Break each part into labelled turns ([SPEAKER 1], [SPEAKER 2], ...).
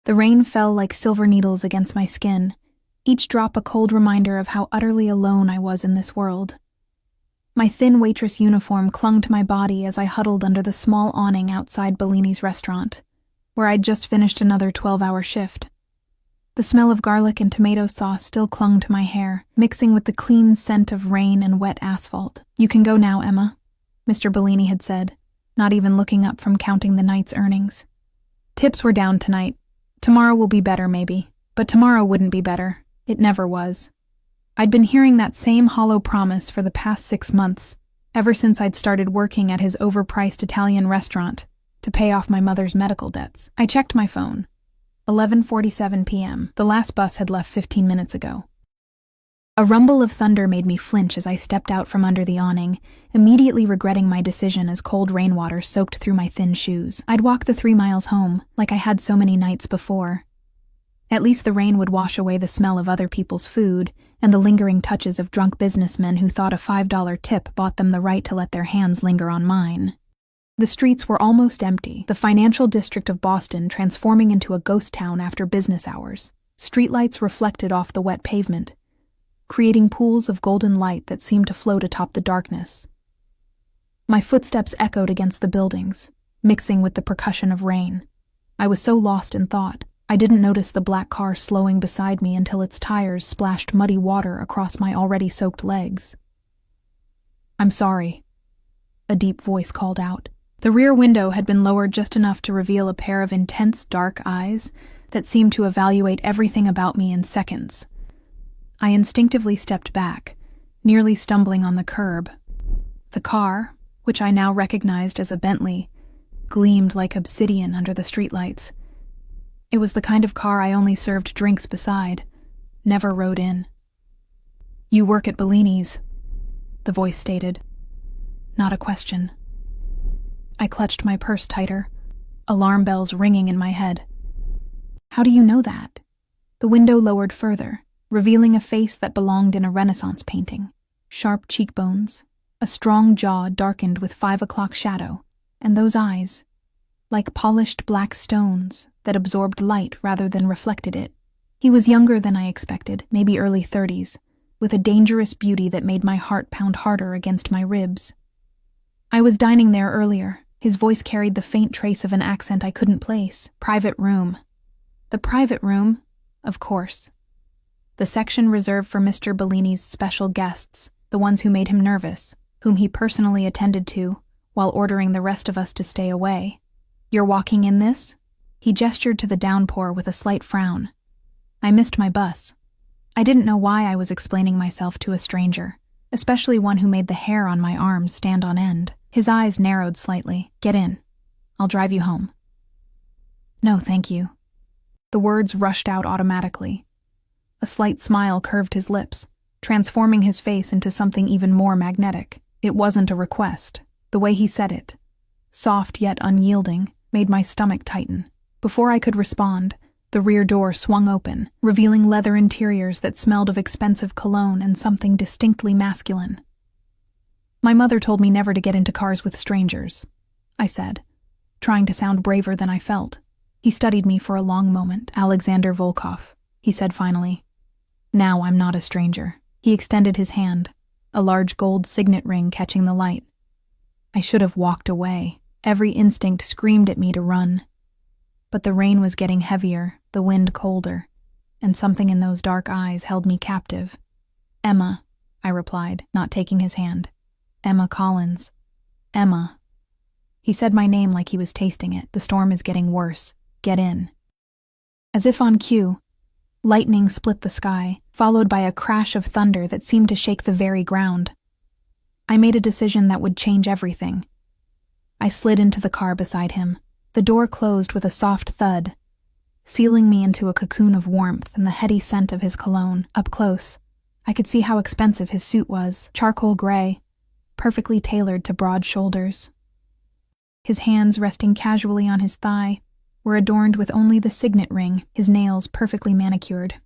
[SPEAKER 1] The rain fell like silver needles against my skin, each drop a cold reminder of how utterly alone I was in this world. My thin waitress uniform clung to my body as I huddled under the small awning outside Bellini's restaurant, where I'd just finished another 12-hour shift. The smell of garlic and tomato sauce still clung to my hair, mixing with the clean scent of rain and wet asphalt. "You can go now, Emma," Mr. Bellini had said, not even looking up from counting the night's earnings. "Tips were down tonight. Tomorrow will be better, maybe. But tomorrow wouldn't be better. It never was." I'd been hearing that same hollow promise for the past 6 months, ever since I'd started working at his overpriced Italian restaurant to pay off my mother's medical debts. I checked my phone. 11:47 p.m. The last bus had left 15 minutes ago. A rumble of thunder made me flinch as I stepped out from under the awning, immediately regretting my decision as cold rainwater soaked through my thin shoes. I'd walk the 3 miles home, like I had so many nights before. At least the rain would wash away the smell of other people's food and the lingering touches of drunk businessmen who thought a $5 tip bought them the right to let their hands linger on mine. The streets were almost empty, the financial district of Boston transforming into a ghost town after business hours. Streetlights reflected off the wet pavement, creating pools of golden light that seemed to float atop the darkness. My footsteps echoed against the buildings, mixing with the percussion of rain. I was so lost in thought, I didn't notice the black car slowing beside me until its tires splashed muddy water across my already soaked legs. "I'm sorry," a deep voice called out. The rear window had been lowered just enough to reveal a pair of intense dark eyes that seemed to evaluate everything about me in seconds. I instinctively stepped back, nearly stumbling on the curb. The car, which I now recognized as a Bentley, gleamed like obsidian under the streetlights. It was the kind of car I only served drinks beside, never rode in. "You work at Bellini's," the voice stated. Not a question. I clutched my purse tighter, alarm bells ringing in my head. "How do you know that?" The window lowered further, revealing a face that belonged in a Renaissance painting. Sharp cheekbones, a strong jaw darkened with 5 o'clock shadow, and those eyes, like polished black stones that absorbed light rather than reflected it. He was younger than I expected, maybe early 30s, with a dangerous beauty that made my heart pound harder against my ribs. "I was dining there earlier." His voice carried the faint trace of an accent I couldn't place. "Private room." The private room? Of course. The section reserved for Mr. Bellini's special guests, the ones who made him nervous, whom he personally attended to, while ordering the rest of us to stay away. "You're walking in this?" He gestured to the downpour with a slight frown. I missed my bus. I didn't know why I was explaining myself to a stranger, especially one who made the hair on my arms stand on end. His eyes narrowed slightly. "Get in. I'll drive you home." "No, thank you." The words rushed out automatically. A slight smile curved his lips, transforming his face into something even more magnetic. It wasn't a request. The way he said it, soft yet unyielding, made my stomach tighten. Before I could respond, the rear door swung open, revealing leather interiors that smelled of expensive cologne and something distinctly masculine. "My mother told me never to get into cars with strangers," I said, trying to sound braver than I felt. He studied me for a long moment. "Alexander Volkov," he said finally. "Now I'm not a stranger." He extended his hand, a large gold signet ring catching the light. I should have walked away. Every instinct screamed at me to run. But the rain was getting heavier, the wind colder, and something in those dark eyes held me captive. "Emma," I replied, not taking his hand. "Emma Collins. Emma." He said my name like he was tasting it. "The storm is getting worse. Get in." As if on cue, lightning split the sky, followed by a crash of thunder that seemed to shake the very ground. I made a decision that would change everything. I slid into the car beside him. The door closed with a soft thud, sealing me into a cocoon of warmth and the heady scent of his cologne. Up close, I could see how expensive his suit was, charcoal gray, perfectly tailored to broad shoulders. His hands resting casually on his thigh were adorned with only the signet ring, his nails perfectly manicured.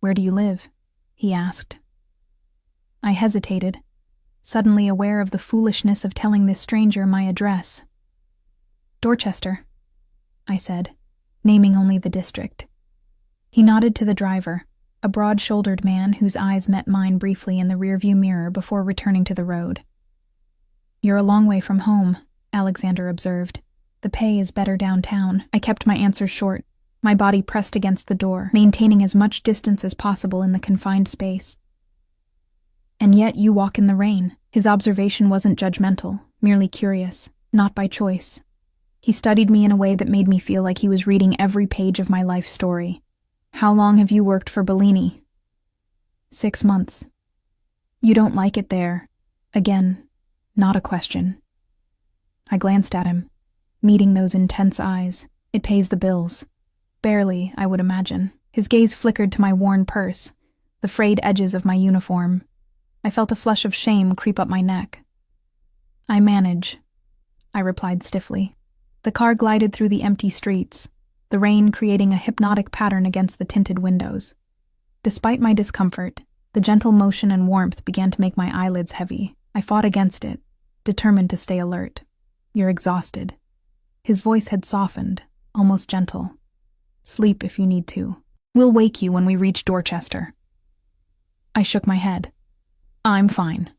[SPEAKER 1] "Where do you live?" he asked. I hesitated, suddenly aware of the foolishness of telling this stranger my address. "Dorchester," I said, naming only the district. He nodded to the driver, a broad-shouldered man whose eyes met mine briefly in the rearview mirror before returning to the road. "You're a long way from home," Alexander observed. "The pay is better downtown." I kept my answers short, my body pressed against the door, maintaining as much distance as possible in the confined space. "And yet you walk in the rain." His observation wasn't judgmental, merely curious, not by choice. He studied me in a way that made me feel like he was reading every page of my life story. "How long have you worked for Bellini?" 6 months. "You don't like it there?" Again, not a question. I glanced at him, meeting those intense eyes. "It pays the bills." "Barely, I would imagine." His gaze flickered to my worn purse, the frayed edges of my uniform. I felt a flush of shame creep up my neck. "I manage," I replied stiffly. The car glided through the empty streets, the rain creating a hypnotic pattern against the tinted windows. Despite my discomfort, the gentle motion and warmth began to make my eyelids heavy. I fought against it, determined to stay alert. "You're exhausted." His voice had softened, almost gentle. "Sleep if you need to. We'll wake you when we reach Dorchester." I shook my head. "I'm fine."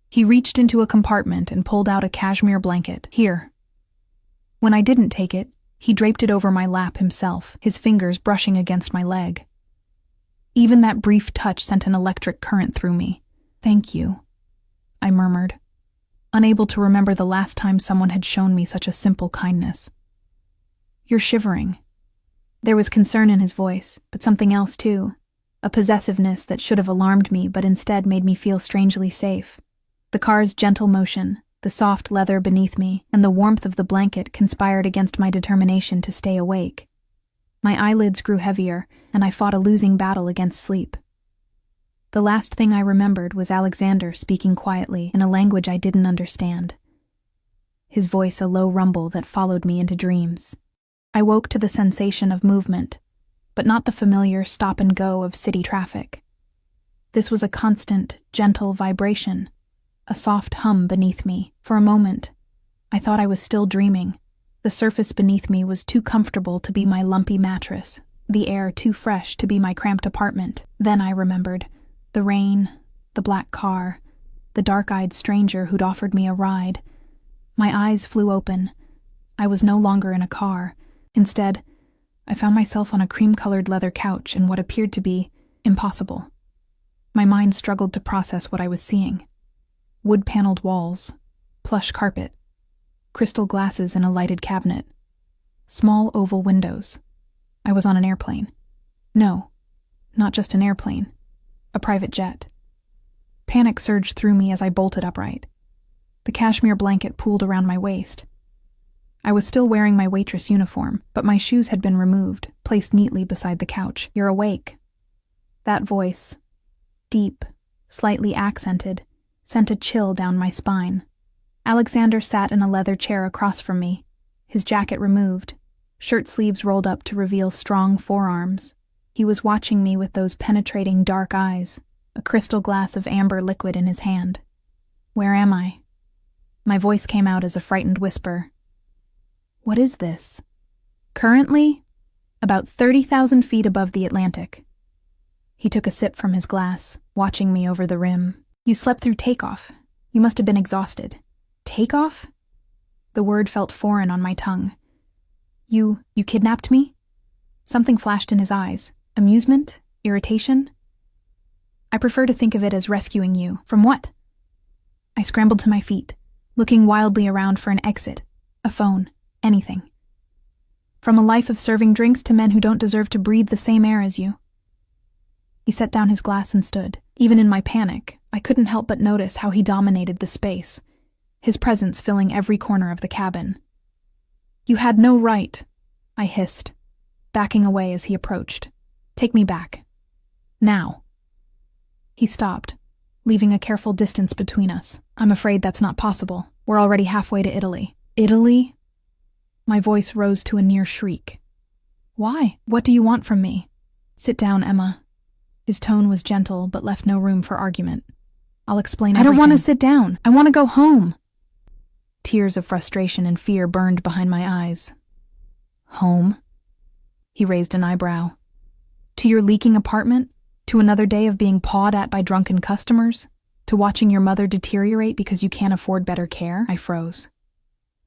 [SPEAKER 1] He reached into a compartment and pulled out a cashmere blanket. "Here." When I didn't take it, he draped it over my lap himself, his fingers brushing against my leg. Even that brief touch sent an electric current through me. "Thank you," I murmured, unable to remember the last time someone had shown me such a simple kindness. "You're shivering." There was concern in his voice, but something else too. A possessiveness that should have alarmed me but instead made me feel strangely safe. The car's gentle motion, the soft leather beneath me, and the warmth of the blanket conspired against my determination to stay awake. My eyelids grew heavier, and I fought a losing battle against sleep. The last thing I remembered was Alexander speaking quietly in a language I didn't understand. His voice a low rumble that followed me into dreams. I woke to the sensation of movement, but not the familiar stop and go of city traffic. This was a constant, gentle vibration, a soft hum beneath me. For a moment, I thought I was still dreaming. The surface beneath me was too comfortable to be my lumpy mattress, the air too fresh to be my cramped apartment. Then I remembered the rain, the black car, the dark-eyed stranger who'd offered me a ride. My eyes flew open. I was no longer in a car. Instead, I found myself on a cream-colored leather couch in what appeared to be impossible. My mind struggled to process what I was seeing. Wood-paneled walls, plush carpet, crystal glasses in a lighted cabinet, small oval windows. I was on an airplane. No, not just an airplane, a private jet. Panic surged through me as I bolted upright. The cashmere blanket pooled around my waist. I was still wearing my waitress uniform, but my shoes had been removed, placed neatly beside the couch. "You're awake." That voice, deep, slightly accented, sent a chill down my spine. Alexander sat in a leather chair across from me, his jacket removed, shirt sleeves rolled up to reveal strong forearms. He was watching me with those penetrating dark eyes, a crystal glass of amber liquid in his hand. "Where am I?" My voice came out as a frightened whisper. "What is this?" "Currently, about 30,000 feet above the Atlantic." He took a sip from his glass, watching me over the rim. "You slept through takeoff. You must have been exhausted." "Takeoff?" The word felt foreign on my tongue. You kidnapped me?" Something flashed in his eyes. Amusement? Irritation? "I prefer to think of it as rescuing you." "From what?" I scrambled to my feet, looking wildly around for an exit, a phone, anything. "From a life of serving drinks to men who don't deserve to breathe the same air as you." He set down his glass and stood. Even in my panic, I couldn't help but notice how he dominated the space, his presence filling every corner of the cabin. "You had no right," I hissed, backing away as he approached. "Take me back. Now." He stopped, leaving a careful distance between us. "I'm afraid that's not possible. We're already halfway to Italy." "Italy?" My voice rose to a near shriek. "Why? What do you want from me?" "Sit down, Emma." His tone was gentle, but left no room for argument. "I'll explain everything." "I don't want to sit down. I want to go home." Tears of frustration and fear burned behind my eyes. "Home?" He raised an eyebrow. To your leaking apartment? To another day of being pawed at by drunken customers? To watching your mother deteriorate because you can't afford better care? I froze.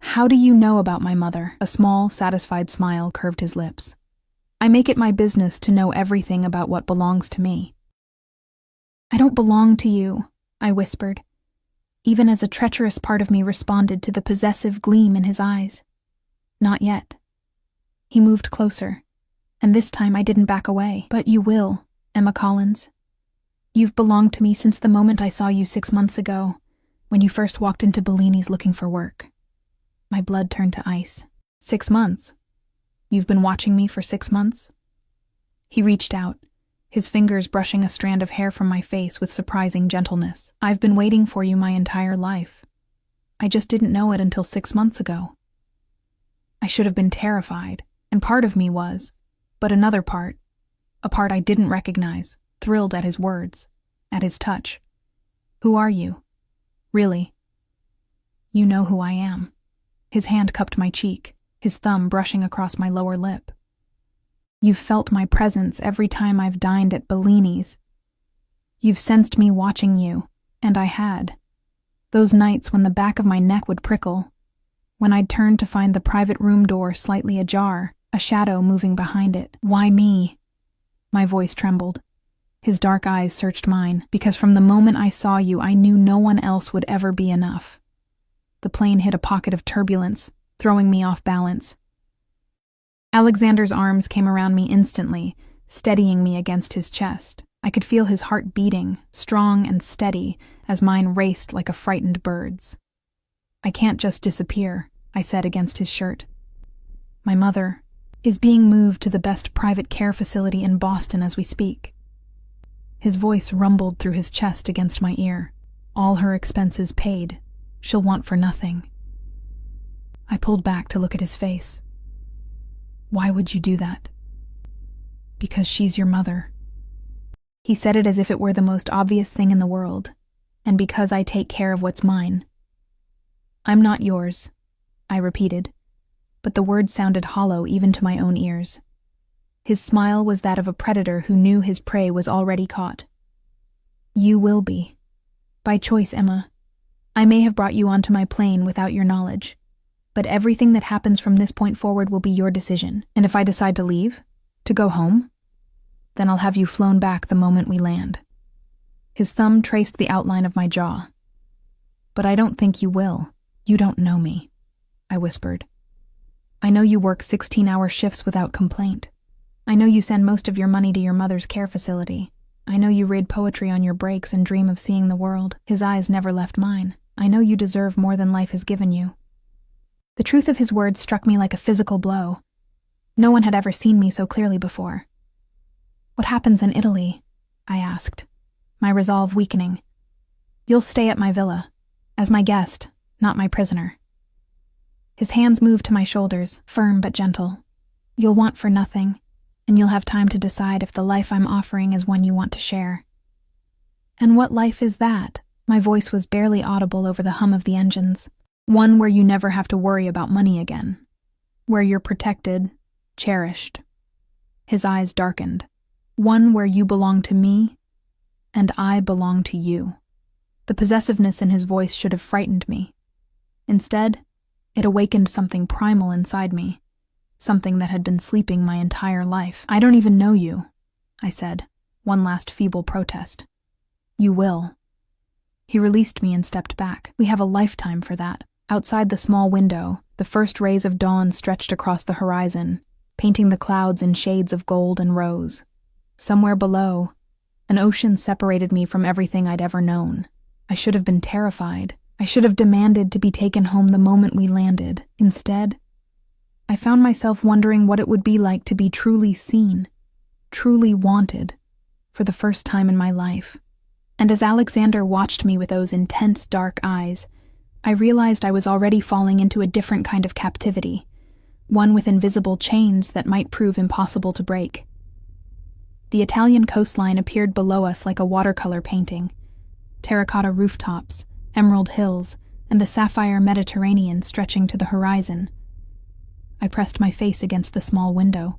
[SPEAKER 1] How do you know about my mother? A small, satisfied smile curved his lips. I make it my business to know everything about what belongs to me. I don't belong to you, I whispered, even as a treacherous part of me responded to the possessive gleam in his eyes. Not yet. He moved closer, and this time I didn't back away. But you will, Emma Collins. You've belonged to me since the moment I saw you 6 months ago, when you first walked into Bellini's looking for work. My blood turned to ice. 6 months? You've been watching me for 6 months? He reached out, his fingers brushing a strand of hair from my face with surprising gentleness. I've been waiting for you my entire life. I just didn't know it until 6 months ago. I should have been terrified, and part of me was, but another part, a part I didn't recognize, thrilled at his words, at his touch. Who are you? Really? You know who I am. His hand cupped my cheek, his thumb brushing across my lower lip. You've felt my presence every time I've dined at Bellini's. You've sensed me watching you, and I had. Those nights when the back of my neck would prickle, when I'd turn to find the private room door slightly ajar, a shadow moving behind it. Why me? My voice trembled. His dark eyes searched mine, because from the moment I saw you, I knew no one else would ever be enough. The plane hit a pocket of turbulence, throwing me off balance. Alexander's arms came around me instantly, steadying me against his chest. I could feel his heart beating, strong and steady, as mine raced like a frightened bird's. I can't just disappear, I said against his shirt. My mother is being moved to the best private care facility in Boston as we speak. His voice rumbled through his chest against my ear. All her expenses paid. She'll want for nothing. I pulled back to look at his face. Why would you do that? Because she's your mother. He said it as if it were the most obvious thing in the world, and because I take care of what's mine. I'm not yours, I repeated, but the words sounded hollow even to my own ears. His smile was that of a predator who knew his prey was already caught. You will be. By choice, Emma. I may have brought you onto my plane without your knowledge, but everything that happens from this point forward will be your decision. And if I decide to leave, to go home, then I'll have you flown back the moment we land. His thumb traced the outline of my jaw. But I don't think you will. You don't know me, I whispered. I know you work 16-hour shifts without complaint. I know you send most of your money to your mother's care facility. I know you read poetry on your breaks and dream of seeing the world. His eyes never left mine. I know you deserve more than life has given you. The truth of his words struck me like a physical blow. No one had ever seen me so clearly before. What happens in Italy? I asked, my resolve weakening. You'll stay at my villa, as my guest, not my prisoner. His hands moved to my shoulders, firm but gentle. You'll want for nothing, and you'll have time to decide if the life I'm offering is one you want to share. And what life is that? My voice was barely audible over the hum of the engines. One where you never have to worry about money again. Where you're protected, cherished. His eyes darkened. One where you belong to me, and I belong to you. The possessiveness in his voice should have frightened me. Instead, it awakened something primal inside me, something that had been sleeping my entire life. I don't even know you, I said, one last feeble protest. You will. He released me and stepped back. We have a lifetime for that. Outside the small window, the first rays of dawn stretched across the horizon, painting the clouds in shades of gold and rose. Somewhere below, an ocean separated me from everything I'd ever known. I should have been terrified. I should have demanded to be taken home the moment we landed. Instead, I found myself wondering what it would be like to be truly seen, truly wanted, for the first time in my life. And as Alexander watched me with those intense dark eyes, I realized I was already falling into a different kind of captivity, one with invisible chains that might prove impossible to break. The Italian coastline appeared below us like a watercolor painting. Terracotta rooftops, emerald hills, and the sapphire Mediterranean stretching to the horizon. I pressed my face against the small window,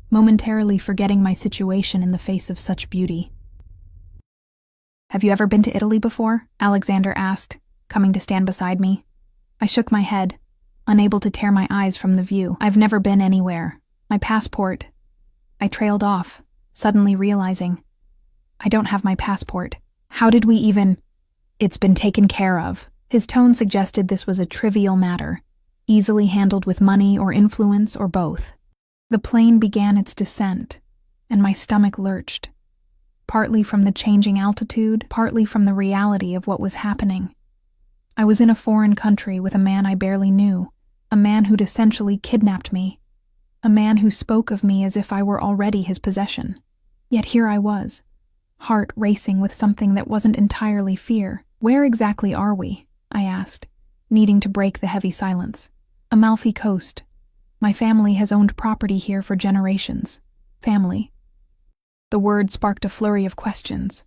[SPEAKER 1] momentarily forgetting my situation in the face of such beauty. "Have you ever been to Italy before?" Alexander asked, coming to stand beside me. I shook my head, unable to tear my eyes from the view. "I've never been anywhere. My passport—" I trailed off, suddenly realizing, I don't have my passport. How did we even— "It's been taken care of." His tone suggested this was a trivial matter, easily handled with money or influence or both. The plane began its descent, and my stomach lurched, partly from the changing altitude, partly from the reality of what was happening. I was in a foreign country with a man I barely knew, a man who'd essentially kidnapped me, a man who spoke of me as if I were already his possession. Yet here I was, heart racing with something that wasn't entirely fear. "Where exactly are we?" I asked, needing to break the heavy silence. "Amalfi Coast. My family has owned property here for generations." Family. The word sparked a flurry of questions.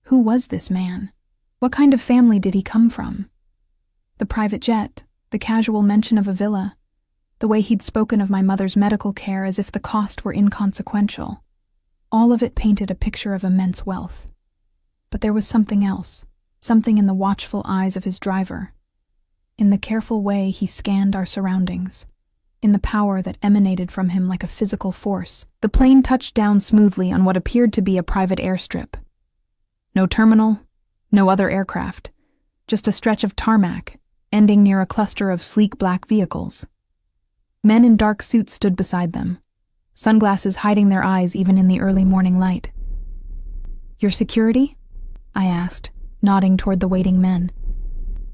[SPEAKER 1] Who was this man? What kind of family did he come from? The private jet, the casual mention of a villa, the way he'd spoken of my mother's medical care as if the cost were inconsequential. All of it painted a picture of immense wealth. But there was something else, something in the watchful eyes of his driver, in the careful way he scanned our surroundings, in the power that emanated from him like a physical force. The plane touched down smoothly on what appeared to be a private airstrip. No terminal, no other aircraft, just a stretch of tarmac, ending near a cluster of sleek black vehicles. Men in dark suits stood beside them, sunglasses hiding their eyes even in the early morning light. "Your security?" I asked, nodding toward the waiting men.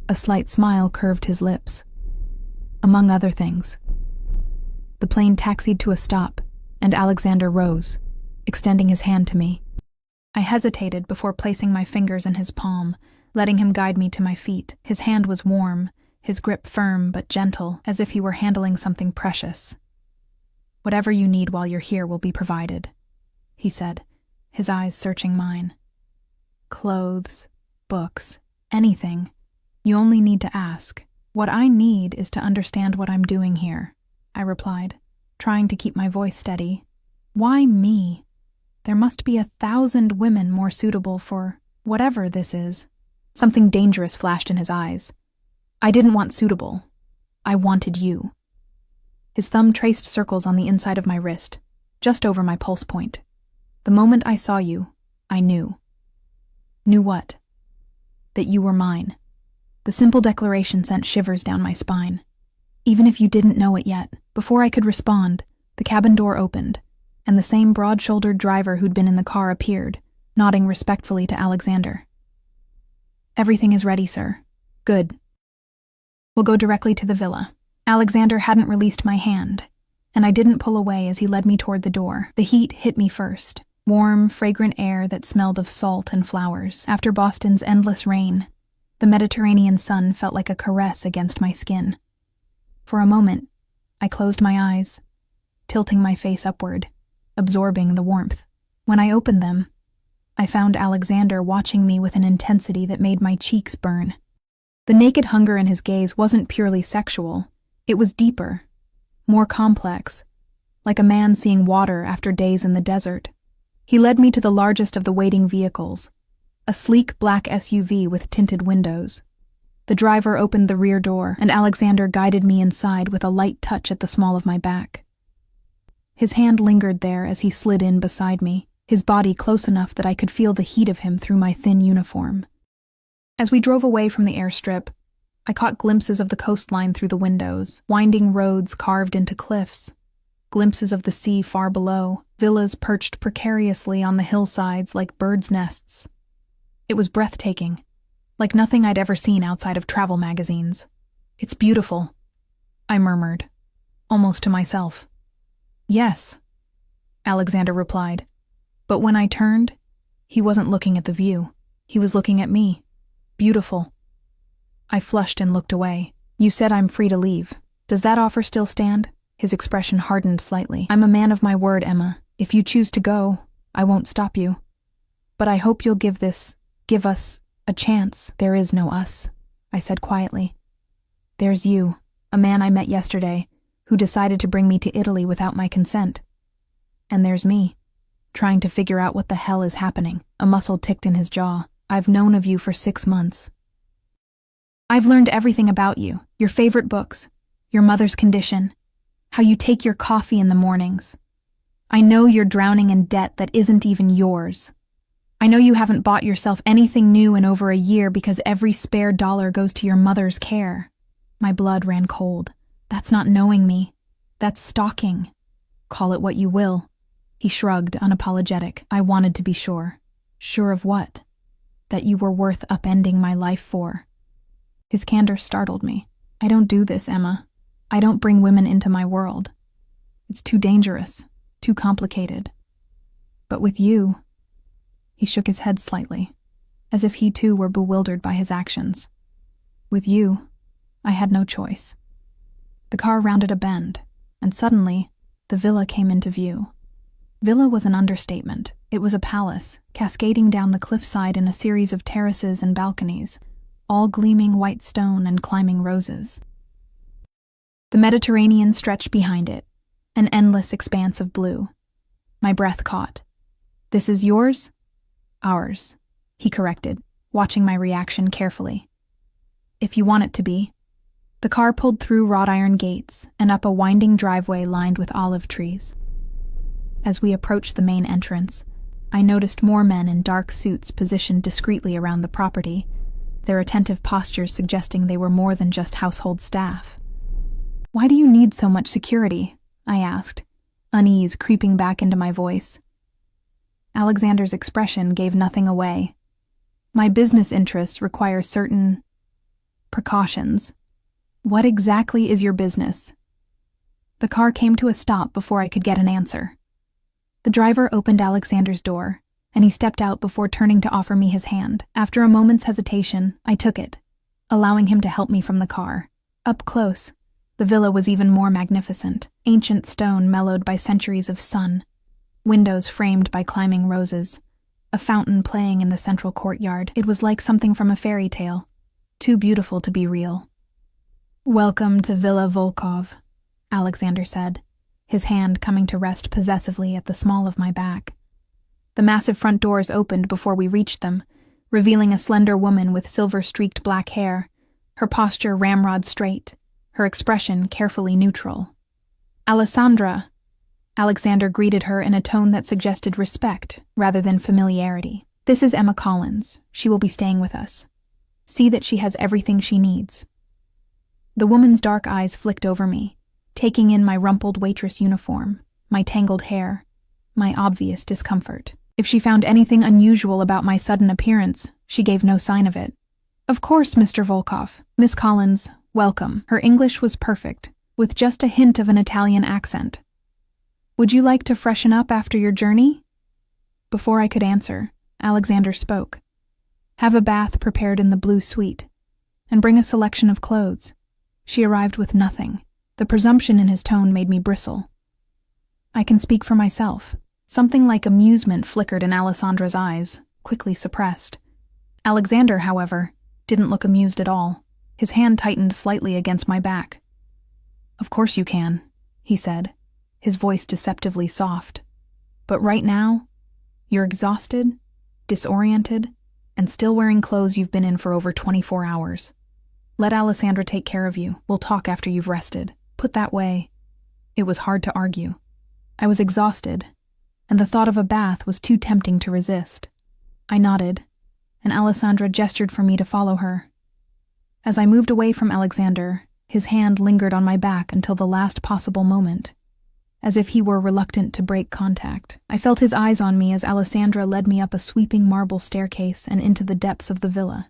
[SPEAKER 1] A slight smile curved his lips. "Among other things." The plane taxied to a stop, and Alexander rose, extending his hand to me. I hesitated before placing my fingers in his palm, letting him guide me to my feet. His hand was warm, his grip firm but gentle, as if he were handling something precious. "Whatever you need while you're here will be provided," he said, his eyes searching mine. "Clothes, books, anything. You only need to ask. What I need is to understand what I'm doing here," I replied, trying to keep my voice steady. "Why me? There must be 1,000 women more suitable for whatever this is." Something dangerous flashed in his eyes. "I didn't want suitable. I wanted you." His thumb traced circles on the inside of my wrist, just over my pulse point. "The moment I saw you, I knew." "Knew what?" "That you were mine." The simple declaration sent shivers down my spine. Even if you didn't know it yet, before I could respond, the cabin door opened, and the same broad-shouldered driver who'd been in the car appeared, nodding respectfully to Alexander. "Everything is ready, sir." "Good. We'll go directly to the villa." Alexander hadn't released my hand, and I didn't pull away as he led me toward the door. The heat hit me first, warm, fragrant air that smelled of salt and flowers. After Boston's endless rain, the Mediterranean sun felt like a caress against my skin. For a moment, I closed my eyes, tilting my face upward, absorbing the warmth. When I opened them, I found Alexander watching me with an intensity that made my cheeks burn. The naked hunger in his gaze wasn't purely sexual. It was deeper, more complex, like a man seeing water after days in the desert. He led me to the largest of the waiting vehicles, a sleek black SUV with tinted windows. The driver opened the rear door, and Alexander guided me inside with a light touch at the small of my back. His hand lingered there as he slid in beside me, his body close enough that I could feel the heat of him through my thin uniform. As we drove away from the airstrip, I caught glimpses of the coastline through the windows, winding roads carved into cliffs, glimpses of the sea far below, villas perched precariously on the hillsides like birds' nests. It was breathtaking, like nothing I'd ever seen outside of travel magazines. "It's beautiful," I murmured, almost to myself. "Yes," Alexander replied, but when I turned, he wasn't looking at the view. He was looking at me. "Beautiful." I flushed and looked away. "You said I'm free to leave. Does that offer still stand?" His expression hardened slightly. "I'm a man of my word, Emma. If you choose to go, I won't stop you. But I hope you'll give us a chance." "There is no us," I said quietly. "There's you, a man I met yesterday, who decided to bring me to Italy without my consent. And there's me, trying to figure out what the hell is happening. A muscle ticked in his jaw. I've known of you for 6 months. I've learned everything about you, your favorite books, your mother's condition, how you take your coffee in the mornings. I know you're drowning in debt that isn't even yours. I know you haven't bought yourself anything new in over a year because every spare dollar goes to your mother's care. My blood ran cold. That's not knowing me. That's stalking. Call it what you will. He shrugged, unapologetic. I wanted to be sure. Sure of what? That you were worth upending my life for. His candor startled me. I don't do this, Emma. I don't bring women into my world. It's too dangerous, too complicated. But with you... He shook his head slightly, as if he too were bewildered by his actions. With you, I had no choice. The car rounded a bend, and suddenly, the villa came into view. Villa was an understatement. It was a palace, cascading down the cliffside in a series of terraces and balconies, all gleaming white stone and climbing roses. The Mediterranean stretched behind it, an endless expanse of blue. My breath caught. This is yours? Ours, he corrected, watching my reaction carefully. If you want it to be. The car pulled through wrought iron gates and up a winding driveway lined with olive trees. As we approached the main entrance, I noticed more men in dark suits positioned discreetly around the property, their attentive postures suggesting they were more than just household staff. Why do you need so much security? I asked, unease creeping back into my voice. Alexander's expression gave nothing away. My business interests require certain precautions. What exactly is your business? The car came to a stop before I could get an answer. The driver opened Alexander's door, and he stepped out before turning to offer me his hand. After a moment's hesitation, I took it, allowing him to help me from the car. Up close, the villa was even more magnificent, ancient stone mellowed by centuries of sun, windows framed by climbing roses, a fountain playing in the central courtyard. It was like something from a fairy tale, too beautiful to be real. Welcome to Villa Volkov, Alexander said, his hand coming to rest possessively at the small of my back. The massive front doors opened before we reached them, revealing a slender woman with silver-streaked black hair, her posture ramrod straight, her expression carefully neutral. Alessandra! Alexander greeted her in a tone that suggested respect rather than familiarity. This is Emma Collins. She will be staying with us. See that she has everything she needs. The woman's dark eyes flicked over me, taking in my rumpled waitress uniform, my tangled hair, my obvious discomfort. If she found anything unusual about my sudden appearance, she gave no sign of it. Of course, Mr. Volkov. Miss Collins, welcome. Her English was perfect, with just a hint of an Italian accent. Would you like to freshen up after your journey? Before I could answer, Alexander spoke. Have a bath prepared in the blue suite, and bring a selection of clothes. She arrived with nothing. The presumption in his tone made me bristle. I can speak for myself. Something like amusement flickered in Alessandra's eyes, quickly suppressed. Alexander, however, didn't look amused at all. His hand tightened slightly against my back. Of course you can, he said, his voice deceptively soft. But right now, you're exhausted, disoriented, and still wearing clothes you've been in for over 24 hours. Let Alessandra take care of you. We'll talk after you've rested. Put that way, it was hard to argue. I was exhausted, and the thought of a bath was too tempting to resist. I nodded, and Alessandra gestured for me to follow her. As I moved away from Alexander, his hand lingered on my back until the last possible moment, as if he were reluctant to break contact. I felt his eyes on me as Alessandra led me up a sweeping marble staircase and into the depths of the villa.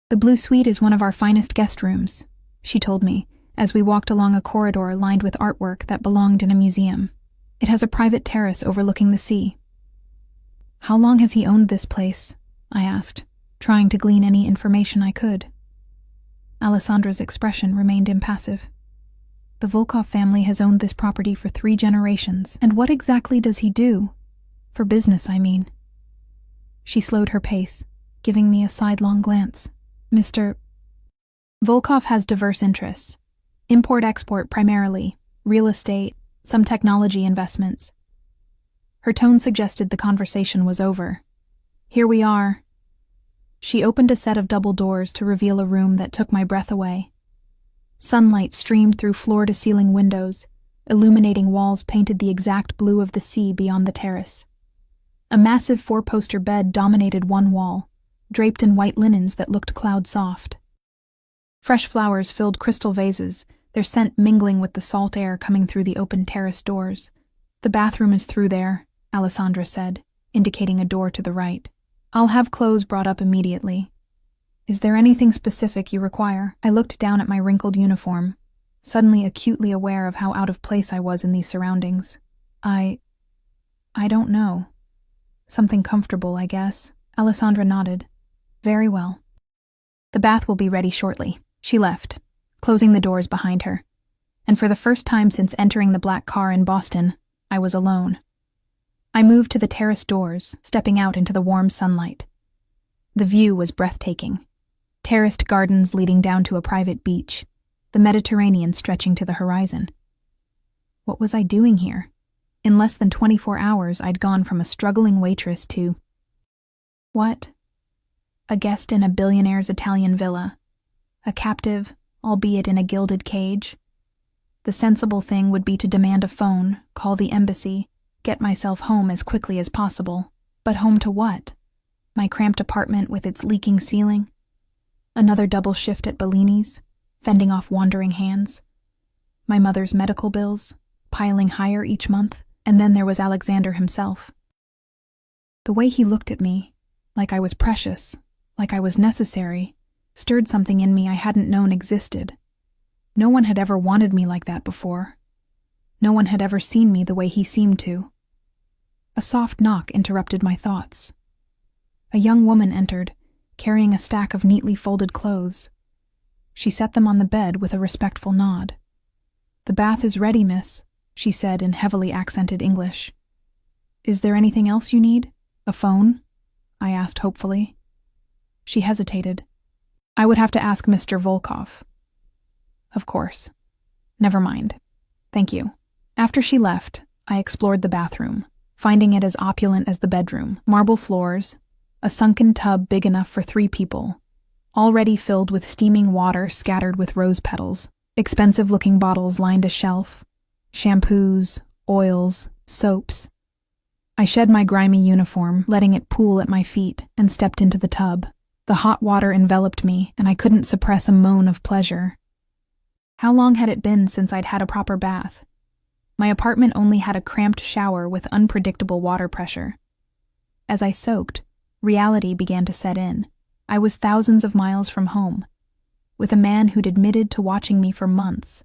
[SPEAKER 1] The blue suite is one of our finest guest rooms, she told me, as we walked along a corridor lined with artwork that belonged in a museum. It has a private terrace overlooking the sea. How long has he owned this place? I asked, trying to glean any information I could. Alessandra's expression remained impassive. The Volkov family has owned this property for 3 generations. And what exactly does he do? For business, I mean. She slowed her pace, giving me a sidelong glance. Mr. Volkov has diverse interests. Import-export primarily, real estate, some technology investments. Her tone suggested the conversation was over. "Here we are." She opened a set of double doors to reveal a room that took my breath away. Sunlight streamed through floor-to-ceiling windows, illuminating walls painted the exact blue of the sea beyond the terrace. A massive four-poster bed dominated one wall, draped in white linens that looked cloud-soft. Fresh flowers filled crystal vases, their scent mingling with the salt air coming through the open terrace doors. "The bathroom is through there," Alessandra said, indicating a door to the right. "I'll have clothes brought up immediately." "Is there anything specific you require?" I looked down at my wrinkled uniform, suddenly acutely aware of how out of place I was in these surroundings. I don't know. Something comfortable, I guess." Alessandra nodded. "Very well. The bath will be ready shortly." She left, closing the doors behind her. And for the first time since entering the black car in Boston, I was alone. I moved to the terrace doors, stepping out into the warm sunlight. The view was breathtaking. Terraced gardens leading down to a private beach, the Mediterranean stretching to the horizon. What was I doing here? In less than 24 hours, I'd gone from a struggling waitress to... what? A guest in a billionaire's Italian villa. A captive, albeit in a gilded cage. The sensible thing would be to demand a phone, call the embassy, get myself home as quickly as possible. But home to what? My cramped apartment with its leaking ceiling? Another double shift at Bellini's, fending off wandering hands? My mother's medical bills, piling higher each month? And then there was Alexander himself. The way he looked at me, like I was precious, like I was necessary, stirred something in me I hadn't known existed. No one had ever wanted me like that before. No one had ever seen me the way he seemed to. A soft knock interrupted my thoughts. A young woman entered, carrying a stack of neatly folded clothes. She set them on the bed with a respectful nod. "The bath is ready, miss," she said in heavily accented English. "Is there anything else you need? A phone?" I asked hopefully. She hesitated. "I would have to ask Mr. Volkov." "Of course. Never mind. Thank you." After she left, I explored the bathroom, finding it as opulent as the bedroom. Marble floors, a sunken tub big enough for 3 people, already filled with steaming water scattered with rose petals. Expensive-looking bottles lined a shelf. Shampoos, oils, soaps. I shed my grimy uniform, letting it pool at my feet, and stepped into the tub. The hot water enveloped me, and I couldn't suppress a moan of pleasure. How long had it been since I'd had a proper bath? My apartment only had a cramped shower with unpredictable water pressure. As I soaked, reality began to set in. I was thousands of miles from home, with a man who'd admitted to watching me for months,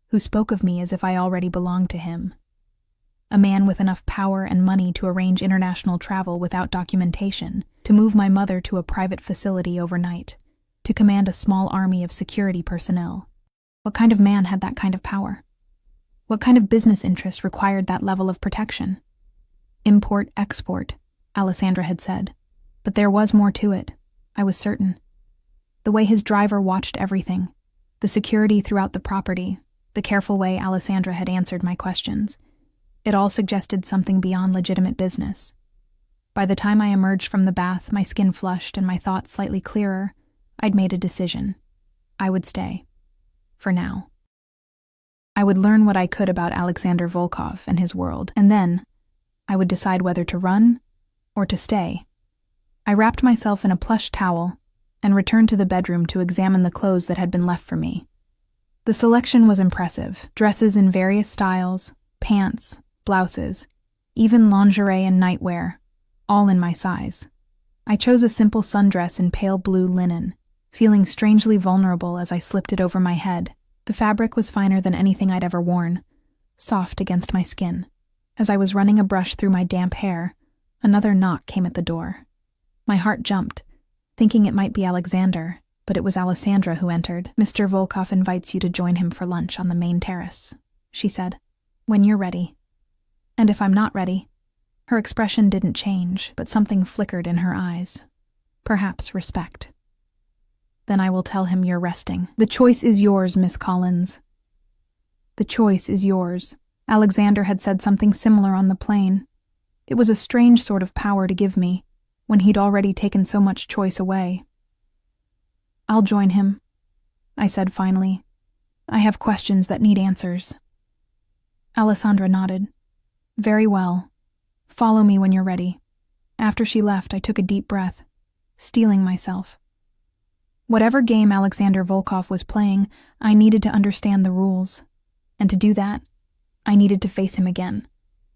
[SPEAKER 1] who spoke of me as if I already belonged to him. A man with enough power and money to arrange international travel without documentation, to move my mother to a private facility overnight, to command a small army of security personnel. What kind of man had that kind of power? What kind of business interest required that level of protection? Import-export, Alessandra had said. But there was more to it, I was certain. The way his driver watched everything, the security throughout the property, the careful way Alessandra had answered my questions. It all suggested something beyond legitimate business. By the time I emerged from the bath, my skin flushed and my thoughts slightly clearer, I'd made a decision. I would stay. For now. I would learn what I could about Alexander Volkov and his world, and then I would decide whether to run or to stay. I wrapped myself in a plush towel and returned to the bedroom to examine the clothes that had been left for me. The selection was impressive. Dresses in various styles, pants, blouses, even lingerie and nightwear, all in my size. I chose a simple sundress in pale blue linen, feeling strangely vulnerable as I slipped it over my head. The fabric was finer than anything I'd ever worn, soft against my skin. As I was running a brush through my damp hair, another knock came at the door. My heart jumped, thinking it might be Alexander, but it was Alessandra who entered. "Mr. Volkov invites you to join him for lunch on the main terrace," she said. "When you're ready." And if I'm not ready? Her expression didn't change, but something flickered in her eyes. Perhaps respect. "Then I will tell him you're resting. The choice is yours, Miss Collins." The choice is yours. Alexander had said something similar on the plane. It was a strange sort of power to give me, when he'd already taken so much choice away. "I'll join him," I said finally. "I have questions that need answers." Alessandra nodded. "Very well. Follow me when you're ready." After she left, I took a deep breath, steeling myself. Whatever game Alexander Volkov was playing, I needed to understand the rules. And to do that, I needed to face him again.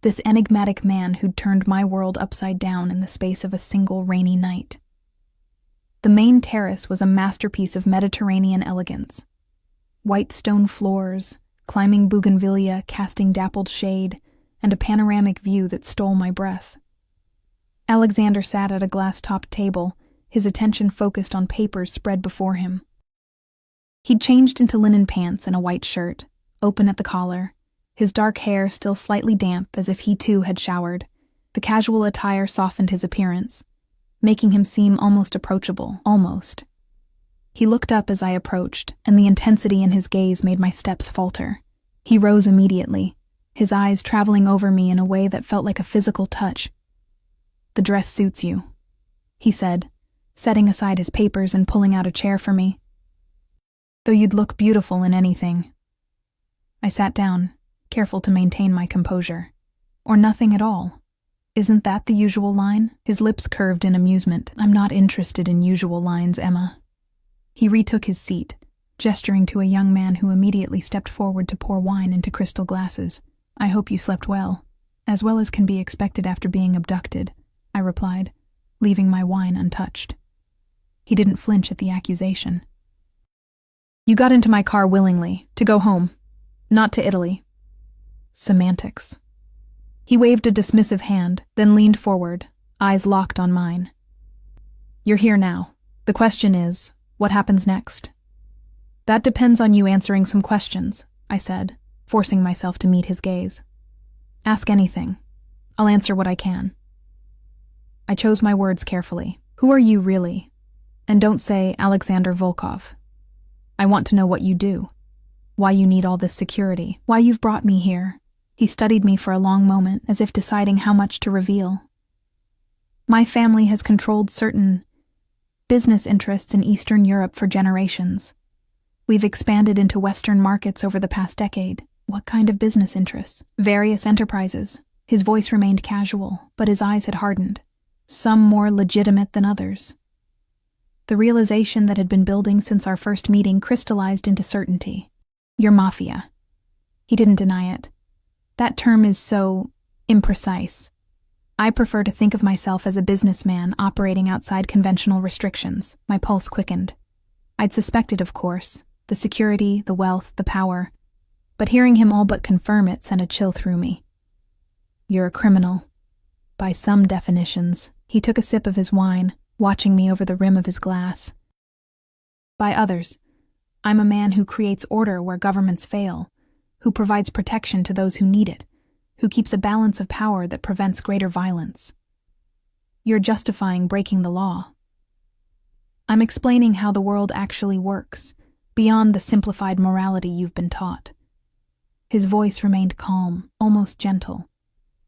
[SPEAKER 1] This enigmatic man who'd turned my world upside down in the space of a single rainy night. The main terrace was a masterpiece of Mediterranean elegance. White stone floors, climbing bougainvillea casting dappled shade, and a panoramic view that stole my breath. Alexander sat at a glass-topped table, his attention focused on papers spread before him. He'd changed into linen pants and a white shirt, open at the collar, his dark hair still slightly damp as if he too had showered. The casual attire softened his appearance, making him seem almost approachable, almost. He looked up as I approached, and the intensity in his gaze made my steps falter. He rose immediately, his eyes traveling over me in a way that felt like a physical touch. "The dress suits you," he said, setting aside his papers and pulling out a chair for me. "Though you'd look beautiful in anything." I sat down, careful to maintain my composure. "Or nothing at all. Isn't that the usual line?" His lips curved in amusement. "I'm not interested in usual lines, Emma." He retook his seat, gesturing to a young man who immediately stepped forward to pour wine into crystal glasses. "I hope you slept well as can be expected after being abducted," I replied, leaving my wine untouched. He didn't flinch at the accusation. "You got into my car willingly, to go home, not to Italy." Semantics. He waved a dismissive hand, then leaned forward, eyes locked on mine. "You're here now. The question is, what happens next?" "That depends on you answering some questions," I said, forcing myself to meet his gaze. "Ask anything. I'll answer what I can." I chose my words carefully. "Who are you really? And don't say Alexander Volkov. I want to know what you do, why you need all this security, why you've brought me here." He studied me for a long moment, as if deciding how much to reveal. "My family has controlled certain business interests in Eastern Europe for generations. We've expanded into Western markets over the past decade." "What kind of business interests?" "Various enterprises." His voice remained casual, but his eyes had hardened, some more legitimate than others. The realization that had been building since our first meeting crystallized into certainty. "Your Mafia." He didn't deny it. "That term is so imprecise. I prefer to think of myself as a businessman operating outside conventional restrictions." My pulse quickened. I'd suspected, of course, the security, the wealth, the power, but hearing him all but confirm it sent a chill through me. "You're a criminal. By some definitions." He took a sip of his wine, watching me over the rim of his glass. "By others, I'm a man who creates order where governments fail, who provides protection to those who need it, who keeps a balance of power that prevents greater violence." "You're justifying breaking the law." "I'm explaining how the world actually works, beyond the simplified morality you've been taught." His voice remained calm, almost gentle,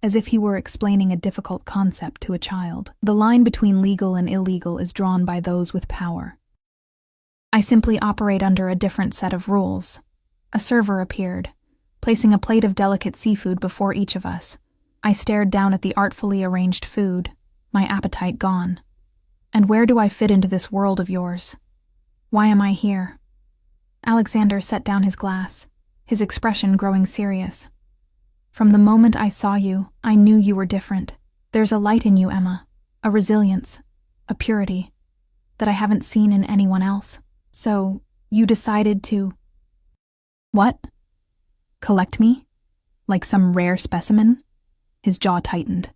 [SPEAKER 1] as if he were explaining a difficult concept to a child. "The line between legal and illegal is drawn by those with power. I simply operate under a different set of rules." A server appeared, placing a plate of delicate seafood before each of us. I stared down at the artfully arranged food, my appetite gone. "And where do I fit into this world of yours? Why am I here?" Alexander set down his glass, his expression growing serious. "From the moment I saw you, I knew you were different. There's a light in you, Emma, a resilience, a purity, that I haven't seen in anyone else. So, you decided to—" "What? Collect me? Like some rare specimen?" His jaw tightened.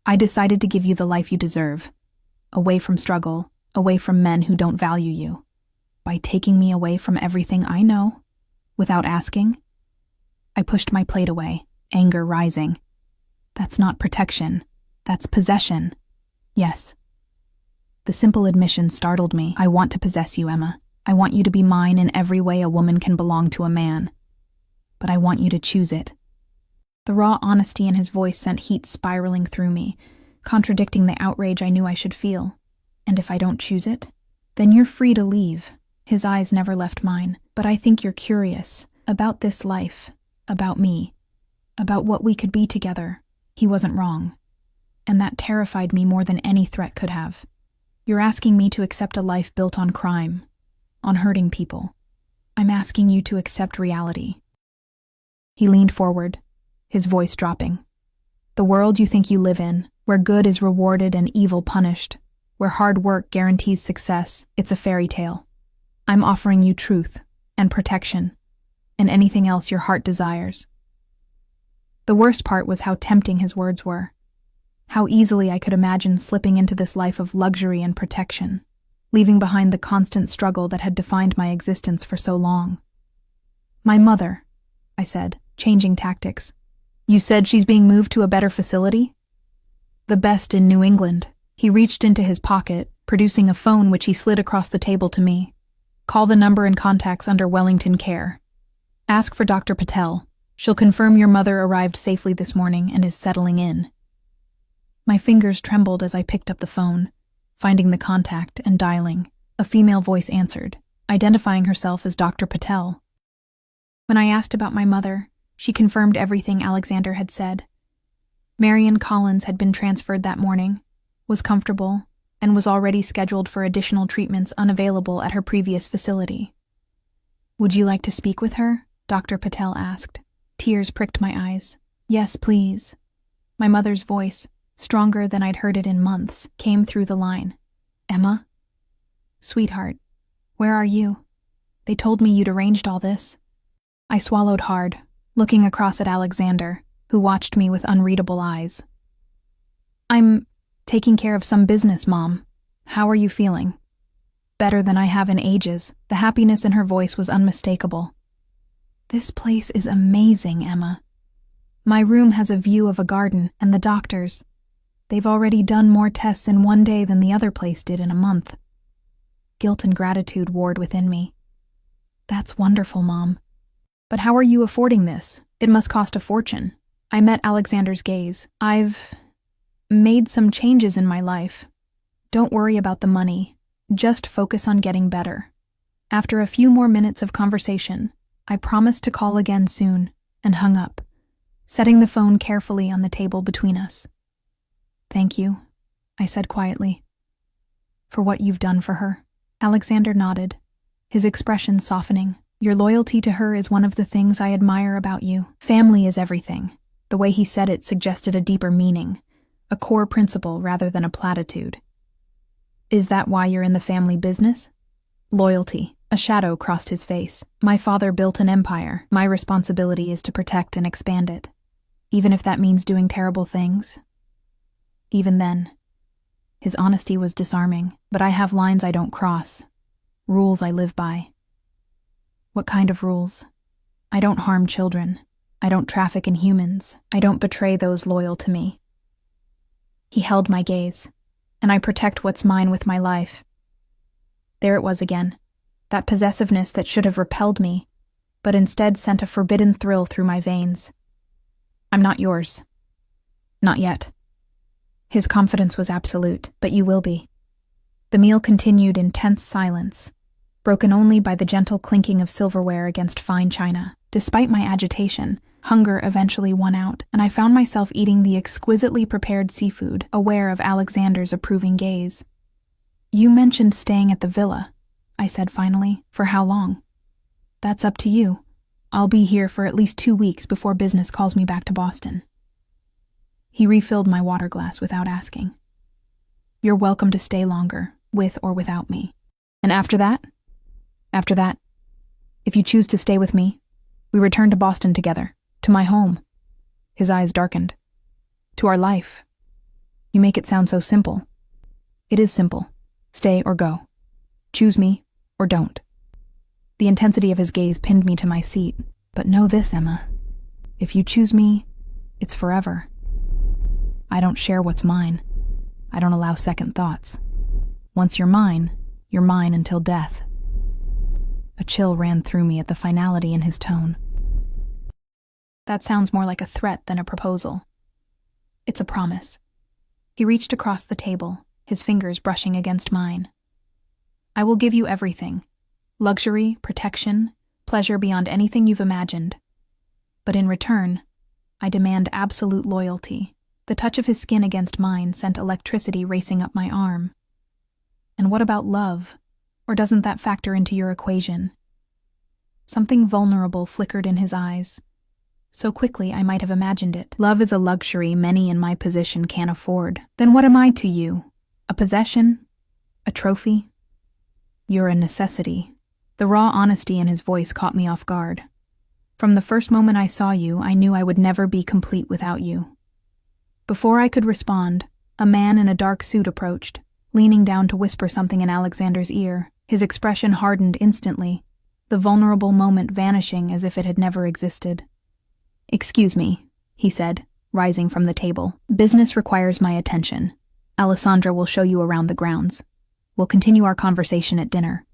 [SPEAKER 1] "I decided to give you the life you deserve. Away from struggle, away from men who don't value you. By taking me away from everything I know, without asking." I pushed my plate away, anger rising. "That's not protection. That's possession." "Yes." The simple admission startled me. "I want to possess you, Emma. I want you to be mine in every way a woman can belong to a man. But I want you to choose it." The raw honesty in his voice sent heat spiraling through me, contradicting the outrage I knew I should feel. And if I don't choose it? Then you're free to leave. His eyes never left mine. But I think you're curious about this life, about me, about what we could be together. He wasn't wrong. And that terrified me more than any threat could have. You're asking me to accept a life built on crime, on hurting people. I'm asking you to accept reality. He leaned forward, his voice dropping. The world you think you live in, where good is rewarded and evil punished, where hard work guarantees success, it's a fairy tale. I'm offering you truth and protection and anything else your heart desires. The worst part was how tempting his words were. How easily I could imagine slipping into this life of luxury and protection, leaving behind the constant struggle that had defined my existence for so long. My mother, I said, changing tactics. You said she's being moved to a better facility? The best in New England. He reached into his pocket, producing a phone which he slid across the table to me. Call the number and contacts under Wellington Care. Ask for Dr. Patel. She'll confirm your mother arrived safely this morning and is settling in. My fingers trembled as I picked up the phone, finding the contact and dialing. A female voice answered, identifying herself as Dr. Patel. When I asked about my mother, she confirmed everything Alexander had said. Marion Collins had been transferred that morning, was comfortable, and was already scheduled for additional treatments unavailable at her previous facility. Would you like to speak with her? Dr. Patel asked. Tears pricked my eyes. Yes, please. My mother's voice, stronger than I'd heard it in months, came through the line. Emma? Sweetheart, where are you? They told me you'd arranged all this. I swallowed hard, looking across at Alexander, who watched me with unreadable eyes. I'm taking care of some business, Mom. How are you feeling? Better than I have in ages. The happiness in her voice was unmistakable. This place is amazing, Emma. My room has a view of a garden, and the doctors. They've already done more tests in one day than the other place did in a month. Guilt and gratitude warred within me. That's wonderful, Mom. But how are you affording this? It must cost a fortune. I met Alexander's gaze. I've made some changes in my life. Don't worry about the money. Just focus on getting better. After a few more minutes of conversation, I promised to call again soon and hung up, setting the phone carefully on the table between us. Thank you, I said quietly, for what you've done for her. Alexander nodded, his expression softening. Your loyalty to her is one of the things I admire about you. Family is everything. The way he said it suggested a deeper meaning, a core principle rather than a platitude. Is that why you're in the family business? Loyalty. A shadow crossed his face. My father built an empire. My responsibility is to protect and expand it, even if that means doing terrible things. Even then, his honesty was disarming, but I have lines I don't cross, rules I live by. What kind of rules? I don't harm children. I don't traffic in humans. I don't betray those loyal to me. He held my gaze, and I protect what's mine with my life. There it was again, that possessiveness that should have repelled me, but instead sent a forbidden thrill through my veins. I'm not yours. Not yet. His confidence was absolute, but you will be. The meal continued in tense silence, broken only by the gentle clinking of silverware against fine china. Despite my agitation, hunger eventually won out, and I found myself eating the exquisitely prepared seafood, aware of Alexander's approving gaze. You mentioned staying at the villa, I said finally. For how long? That's up to you. I'll be here for at least 2 weeks before business calls me back to Boston. He refilled my water glass without asking. You're welcome to stay longer, with or without me. And after that? After that, if you choose to stay with me, we return to Boston together, to my home. His eyes darkened. To our life. You make it sound so simple. It is simple. Stay or go. Choose me or don't. The intensity of his gaze pinned me to my seat. But know this, Emma. If you choose me, it's forever. I don't share what's mine. I don't allow second thoughts. Once you're mine until death. A chill ran through me at the finality in his tone. That sounds more like a threat than a proposal. It's a promise. He reached across the table, his fingers brushing against mine. I will give you everything. Luxury, protection, pleasure beyond anything you've imagined. But in return, I demand absolute loyalty. The touch of his skin against mine sent electricity racing up my arm. And what about love? Or doesn't that factor into your equation? Something vulnerable flickered in his eyes. So quickly I might have imagined it. Love is a luxury many in my position can't afford. Then what am I to you? A possession? A trophy? You're a necessity. The raw honesty in his voice caught me off guard. From the first moment I saw you, I knew I would never be complete without you. Before I could respond, a man in a dark suit approached, leaning down to whisper something in Alexander's ear. His expression hardened instantly, the vulnerable moment vanishing as if it had never existed. "Excuse me," he said, rising from the table. "Business requires my attention. Alessandra will show you around the grounds. We'll continue our conversation at dinner."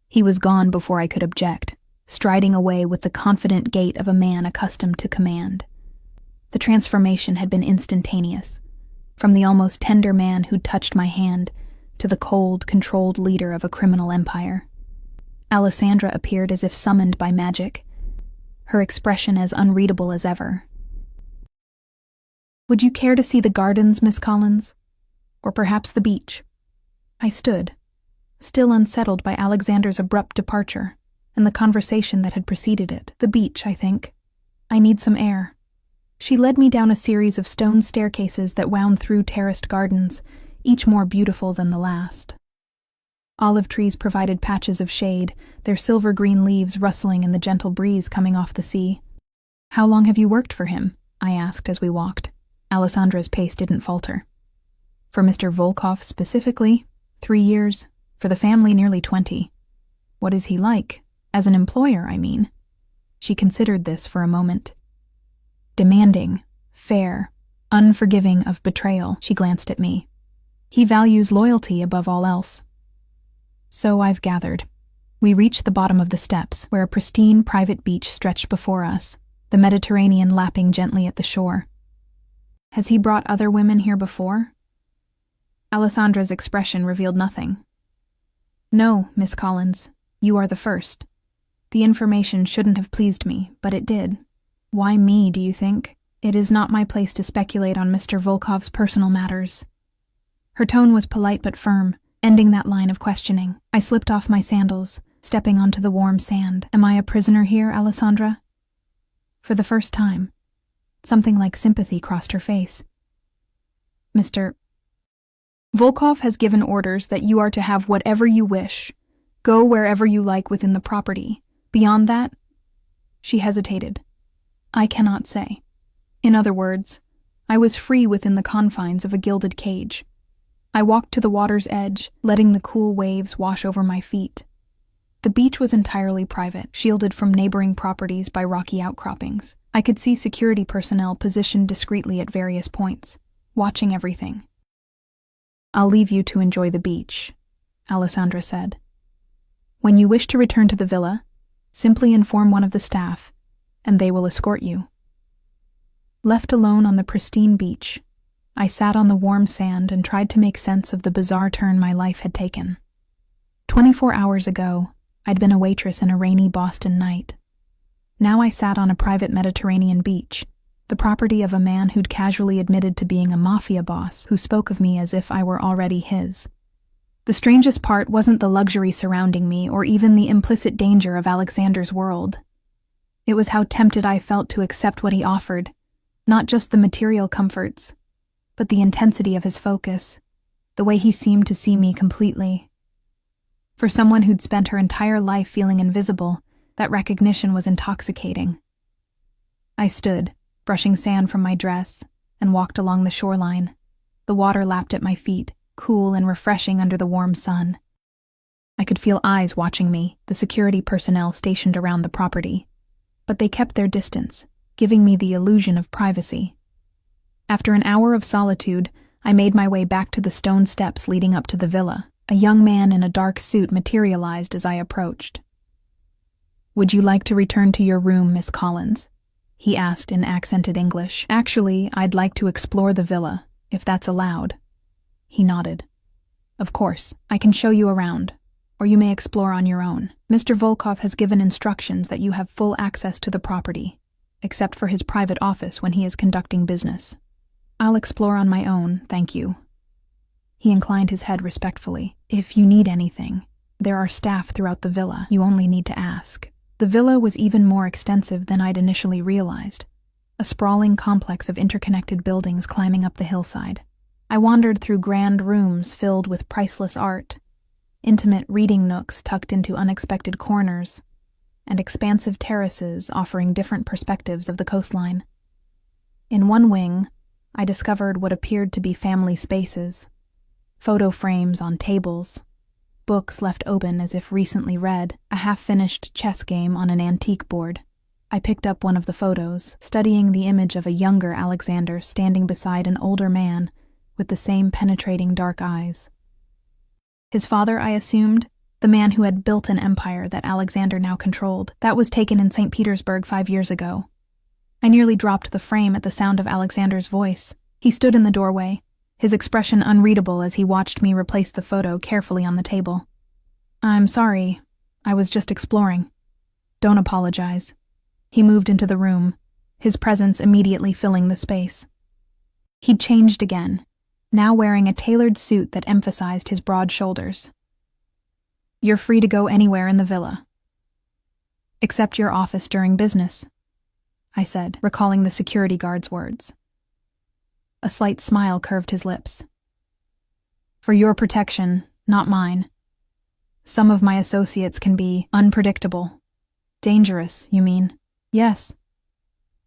[SPEAKER 1] He was gone before I could object, striding away with the confident gait of a man accustomed to command. The transformation had been instantaneous, from the almost tender man who'd touched my hand to the cold, controlled leader of a criminal empire. Alessandra appeared as if summoned by magic, her expression as unreadable as ever. "Would you care to see the gardens, Miss Collins? Or perhaps the beach?" I stood, still unsettled by Alexander's abrupt departure and the conversation that had preceded it. "The beach, I think. I need some air." She led me down a series of stone staircases that wound through terraced gardens, each more beautiful than the last. Olive trees provided patches of shade, their silver-green leaves rustling in the gentle breeze coming off the sea. "How long have you worked for him?" I asked as we walked. Alessandra's pace didn't falter. "For Mr. Volkov specifically, 3 years. For the family, nearly 20. What is he like? As an employer, I mean." She considered this for a moment. "Demanding, fair, unforgiving of betrayal," she glanced at me. "He values loyalty above all else." So I've gathered. We reached the bottom of the steps, where a pristine private beach stretched before us, the Mediterranean lapping gently at the shore. "Has he brought other women here before?" Alessandra's expression revealed nothing. "No, Miss Collins, you are the first. The information shouldn't have pleased me, but it did. Why me, do you think? It is not my place to speculate on Mr. Volkov's personal matters." Her tone was polite but firm, ending that line of questioning. I slipped off my sandals, stepping onto the warm sand. "Am I a prisoner here, Alessandra?" For the first time, something like sympathy crossed her face. "Mr. Volkov has given orders that you are to have whatever you wish. Go wherever you like within the property. Beyond that," she hesitated, "I cannot say. In other words, I was free within the confines of a gilded cage. I walked to the water's edge, letting the cool waves wash over my feet. The beach was entirely private, shielded from neighboring properties by rocky outcroppings. I could see security personnel positioned discreetly at various points, watching everything. "I'll leave you to enjoy the beach," Alessandra said. "When you wish to return to the villa, simply inform one of the staff, and they will escort you." Left alone on the pristine beach, I sat on the warm sand and tried to make sense of the bizarre turn my life had taken. 24 hours ago, I'd been a waitress in a rainy Boston night. Now I sat on a private Mediterranean beach, the property of a man who'd casually admitted to being a Mafia boss who spoke of me as if I were already his. The strangest part wasn't the luxury surrounding me or even the implicit danger of Alexander's world. It was how tempted I felt to accept what he offered, not just the material comforts, but the intensity of his focus, the way he seemed to see me completely. For someone who'd spent her entire life feeling invisible, that recognition was intoxicating. I stood, brushing sand from my dress, and walked along the shoreline. The water lapped at my feet, cool and refreshing under the warm sun. I could feel eyes watching me, the security personnel stationed around the property. But they kept their distance, giving me the illusion of privacy. After an hour of solitude, I made my way back to the stone steps leading up to the villa. A young man in a dark suit materialized as I approached. "Would you like to return to your room, Miss Collins?" he asked in accented English. Actually, I'd like to explore the villa, if that's allowed. He nodded. Of course, I can show you around, or you may explore on your own. Mr. Volkov has given instructions that you have full access to the property, except for his private office when he is conducting business. I'll explore on my own, thank you. He inclined his head respectfully. If you need anything, there are staff throughout the villa. You only need to ask. The villa was even more extensive than I'd initially realized, a sprawling complex of interconnected buildings climbing up the hillside. I wandered through grand rooms filled with priceless art, intimate reading nooks tucked into unexpected corners, and expansive terraces offering different perspectives of the coastline. In one wing, I discovered what appeared to be family spaces, photo frames on tables, books left open as if recently read, a half-finished chess game on an antique board. I picked up one of the photos, studying the image of a younger Alexander standing beside an older man with the same penetrating dark eyes. His father, I assumed, the man who had built an empire that Alexander now controlled. That was taken in St. Petersburg 5 years ago. I nearly dropped the frame at the sound of Alexander's voice. He stood in the doorway, his expression unreadable as he watched me replace the photo carefully on the table. I'm sorry, I was just exploring. Don't apologize. He moved into the room, his presence immediately filling the space. He'd changed again, now wearing a tailored suit that emphasized his broad shoulders. You're free to go anywhere in the villa. Except your office during business, I said, recalling the security guard's words. A slight smile curved his lips. For your protection, not mine. Some of my associates can be unpredictable. Dangerous, you mean? Yes.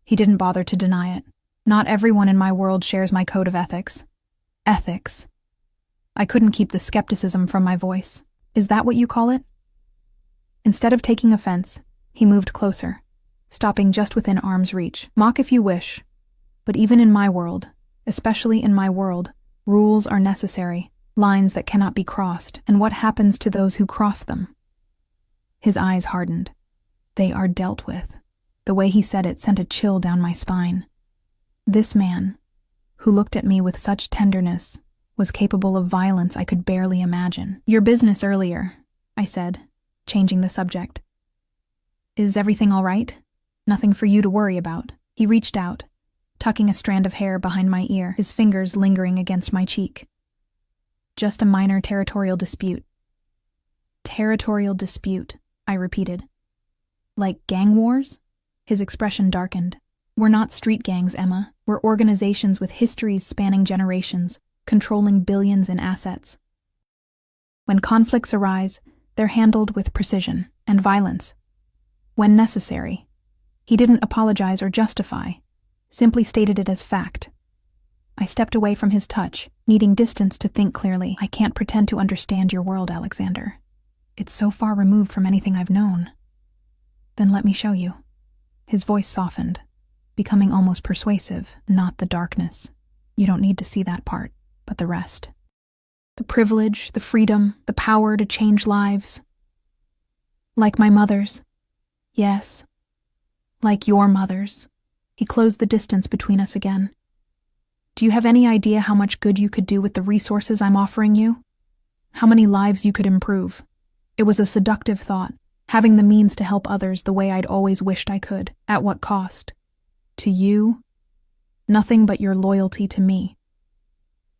[SPEAKER 1] He didn't bother to deny it. Not everyone in my world shares my code of ethics. Ethics. I couldn't keep the skepticism from my voice. Is that what you call it? Instead of taking offense, he moved closer, stopping just within arm's reach. Mock if you wish, but even in my world, especially in my world, rules are necessary, lines that cannot be crossed, and what happens to those who cross them? His eyes hardened. They are dealt with. The way he said it sent a chill down my spine. This man, who looked at me with such tenderness, was capable of violence I could barely imagine. Your business earlier, I said, changing the subject. Is everything all right? Nothing for you to worry about. He reached out, tucking a strand of hair behind my ear, his fingers lingering against my cheek. Just a minor territorial dispute. Territorial dispute, I repeated. Like gang wars? His expression darkened. We're not street gangs, Emma. We're organizations with histories spanning generations, controlling billions in assets. When conflicts arise, they're handled with precision and violence. When necessary. He didn't apologize or justify, simply stated it as fact. I stepped away from his touch, needing distance to think clearly. I can't pretend to understand your world, Alexander. It's so far removed from anything I've known. Then let me show you. His voice softened, becoming almost persuasive, not the darkness. You don't need to see that part, but the rest. The privilege, the freedom, the power to change lives. Like my mother's. Yes. Like your mother's. He closed the distance between us again. Do you have any idea how much good you could do with the resources I'm offering you? How many lives you could improve? It was a seductive thought, having the means to help others the way I'd always wished I could. At what cost? To you? Nothing but your loyalty to me.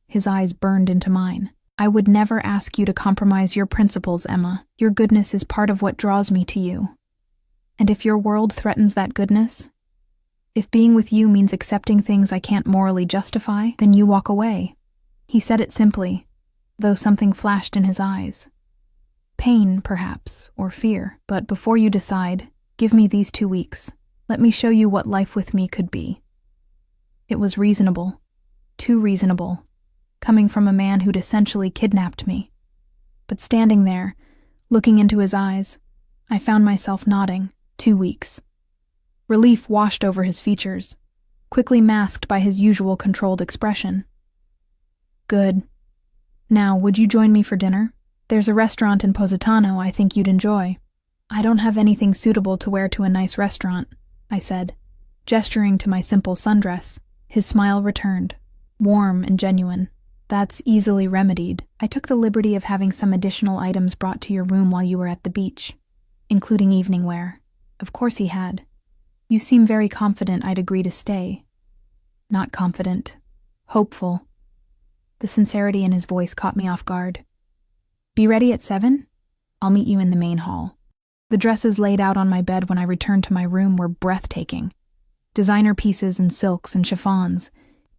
[SPEAKER 1] His eyes burned into mine. I would never ask you to compromise your principles, Emma. Your goodness is part of what draws me to you. And if your world threatens that goodness, if being with you means accepting things I can't morally justify, then you walk away. He said it simply, though something flashed in his eyes. Pain, perhaps, or fear. But before you decide, give me these 2 weeks. Let me show you what life with me could be. It was reasonable. Too reasonable. Coming from a man who'd essentially kidnapped me. But standing there, looking into his eyes, I found myself nodding. 2 weeks. Relief washed over his features, quickly masked by his usual controlled expression. Good. Now, would you join me for dinner? There's a restaurant in Positano I think you'd enjoy. I don't have anything suitable to wear to a nice restaurant, I said, Gesturing to my simple sundress, his smile returned, warm and genuine. That's easily remedied. I took the liberty of having some additional items brought to your room while you were at the beach, including evening wear. Of course he had. You seem very confident I'd agree to stay. Not confident. Hopeful. The sincerity in his voice caught me off guard. Be ready at 7? I'll meet you in the main hall. The dresses laid out on my bed when I returned to my room were breathtaking. Designer pieces in silks and chiffons,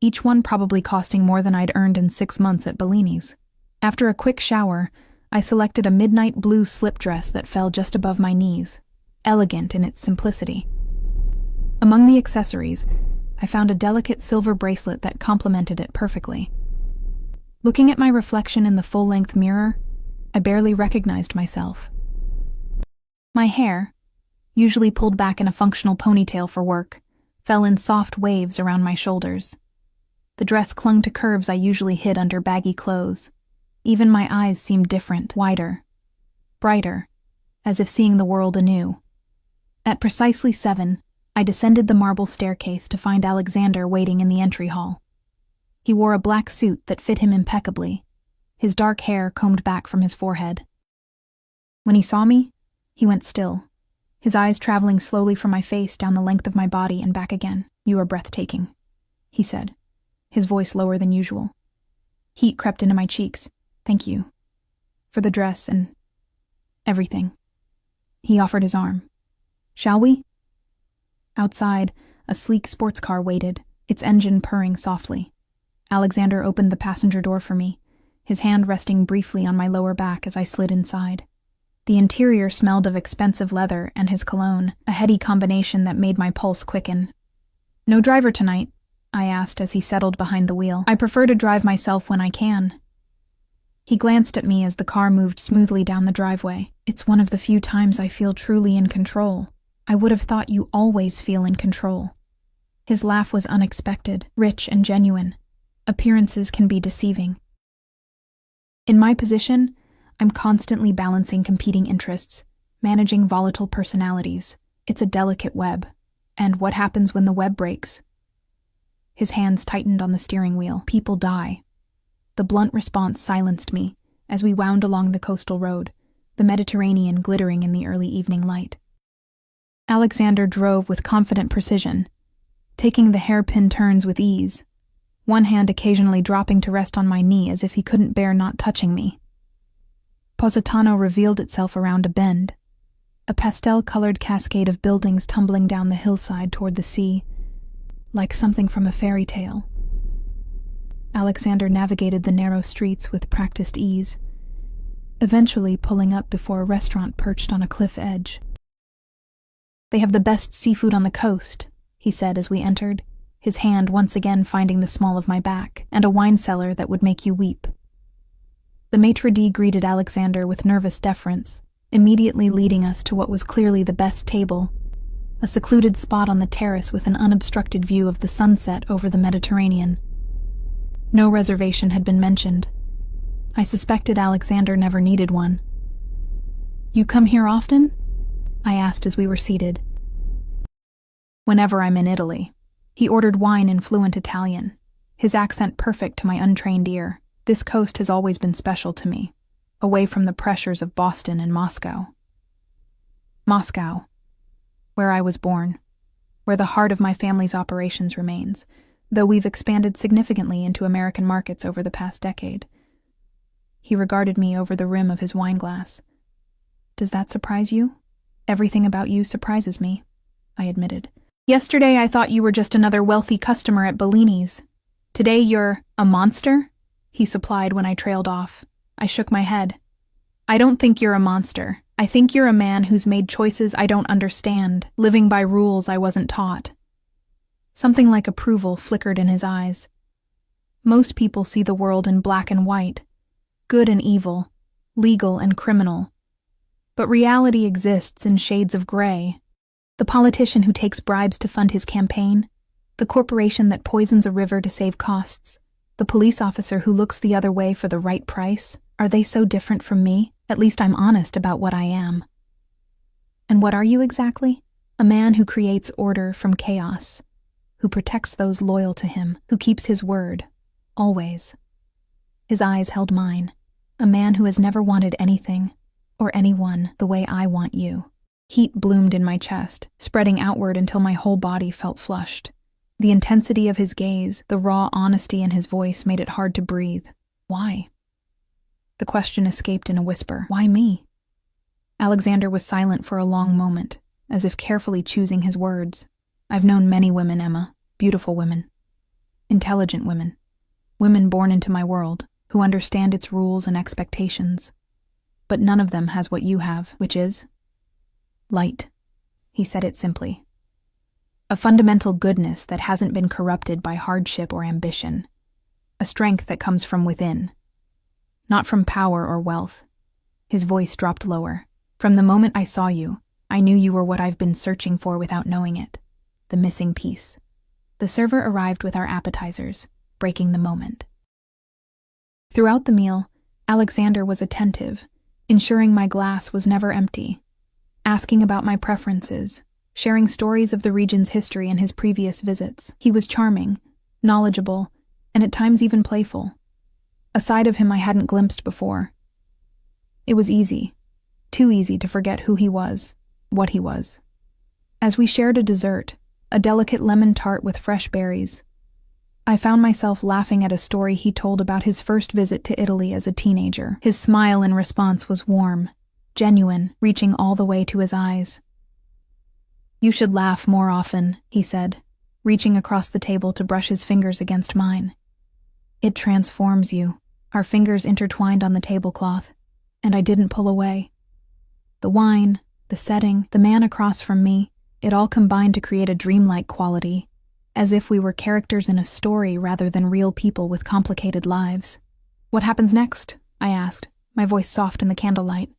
[SPEAKER 1] each one probably costing more than I'd earned in 6 months at Bellini's. After a quick shower, I selected a midnight blue slip dress that fell just above my knees, elegant in its simplicity. Among the accessories, I found a delicate silver bracelet that complemented it perfectly. Looking at my reflection in the full-length mirror, I barely recognized myself. My hair, usually pulled back in a functional ponytail for work, fell in soft waves around my shoulders. The dress clung to curves I usually hid under baggy clothes. Even my eyes seemed different, wider, brighter, as if seeing the world anew. At precisely 7, I descended the marble staircase to find Alexander waiting in the entry hall. He wore a black suit that fit him impeccably, his dark hair combed back from his forehead. When he saw me, he went still, his eyes traveling slowly from my face down the length of my body and back again. You are breathtaking, he said, his voice lower than usual. Heat crept into my cheeks. Thank you. For the dress and everything. He offered his arm. Shall we? Outside, a sleek sports car waited, its engine purring softly. Alexander opened the passenger door for me, his hand resting briefly on my lower back as I slid inside. The interior smelled of expensive leather and his cologne, a heady combination that made my pulse quicken. No driver tonight? I asked as he settled behind the wheel. I prefer to drive myself when I can. He glanced at me as the car moved smoothly down the driveway. It's one of the few times I feel truly in control. I would have thought you always feel in control. His laugh was unexpected, rich and genuine. Appearances can be deceiving. In my position, I'm constantly balancing competing interests, managing volatile personalities. It's a delicate web. And what happens when the web breaks? His hands tightened on the steering wheel. People die. The blunt response silenced me as we wound along the coastal road, the Mediterranean glittering in the early evening light. Alexander drove with confident precision, taking the hairpin turns with ease, one hand occasionally dropping to rest on my knee as if he couldn't bear not touching me. Positano revealed itself around a bend, a pastel-colored cascade of buildings tumbling down the hillside toward the sea, like something from a fairy tale. Alexander navigated the narrow streets with practiced ease, eventually pulling up before a restaurant perched on a cliff edge. They have the best seafood on the coast, he said as we entered, his hand once again finding the small of my back, and a wine cellar that would make you weep. The maitre d' greeted Alexander with nervous deference, immediately leading us to what was clearly the best table, a secluded spot on the terrace with an unobstructed view of the sunset over the Mediterranean. No reservation had been mentioned. I suspected Alexander never needed one. You come here often? I asked as we were seated. Whenever I'm in Italy. He ordered wine in fluent Italian, his accent perfect to my untrained ear. This coast has always been special to me, away from the pressures of Boston and Moscow. Moscow, where I was born, where the heart of my family's operations remains, though we've expanded significantly into American markets over the past decade. He regarded me over the rim of his wineglass. Does that surprise you? Everything about you surprises me, I admitted. Yesterday I thought you were just another wealthy customer at Bellini's. Today you're a monster? He supplied when I trailed off. I shook my head. I don't think you're a monster. I think you're a man who's made choices I don't understand, living by rules I wasn't taught. Something like approval flickered in his eyes. Most people see the world in black and white, good and evil, legal and criminal. But reality exists in shades of gray. The politician who takes bribes to fund his campaign, the corporation that poisons a river to save costs, the police officer who looks the other way for the right price, are they so different from me? At least I'm honest about what I am. And what are you exactly? A man who creates order from chaos, who protects those loyal to him, who keeps his word, always. His eyes held mine. A man who has never wanted anything or anyone the way I want you. Heat bloomed in my chest, spreading outward until my whole body felt flushed. The intensity of his gaze, the raw honesty in his voice made it hard to breathe. Why? The question escaped in a whisper. Why me? Alexander was silent for a long moment, as if carefully choosing his words. I've known many women, Emma, beautiful women, intelligent women, women born into my world, who understand its rules and expectations. But none of them has what you have, which is light. He said it simply. A fundamental goodness that hasn't been corrupted by hardship or ambition. A strength that comes from within, not from power or wealth. His voice dropped lower. From the moment I saw you, I knew you were what I've been searching for without knowing it. The missing piece. The server arrived with our appetizers, breaking the moment. Throughout the meal, Alexander was attentive, ensuring my glass was never empty, asking about my preferences, sharing stories of the region's history and his previous visits. He was charming, knowledgeable, and at times even playful. A side of him I hadn't glimpsed before. It was easy, too easy to forget who he was, what he was. As we shared a dessert, a delicate lemon tart with fresh berries, I found myself laughing at a story he told about his first visit to Italy as a teenager. His smile in response was warm, genuine, reaching all the way to his eyes. You should laugh more often, he said, reaching across the table to brush his fingers against mine. It transforms you. Our fingers intertwined on the tablecloth, and I didn't pull away. The wine, the setting, the man across from me, it all combined to create a dreamlike quality, as if we were characters in a story rather than real people with complicated lives. What happens next? I asked, my voice soft in the candlelight.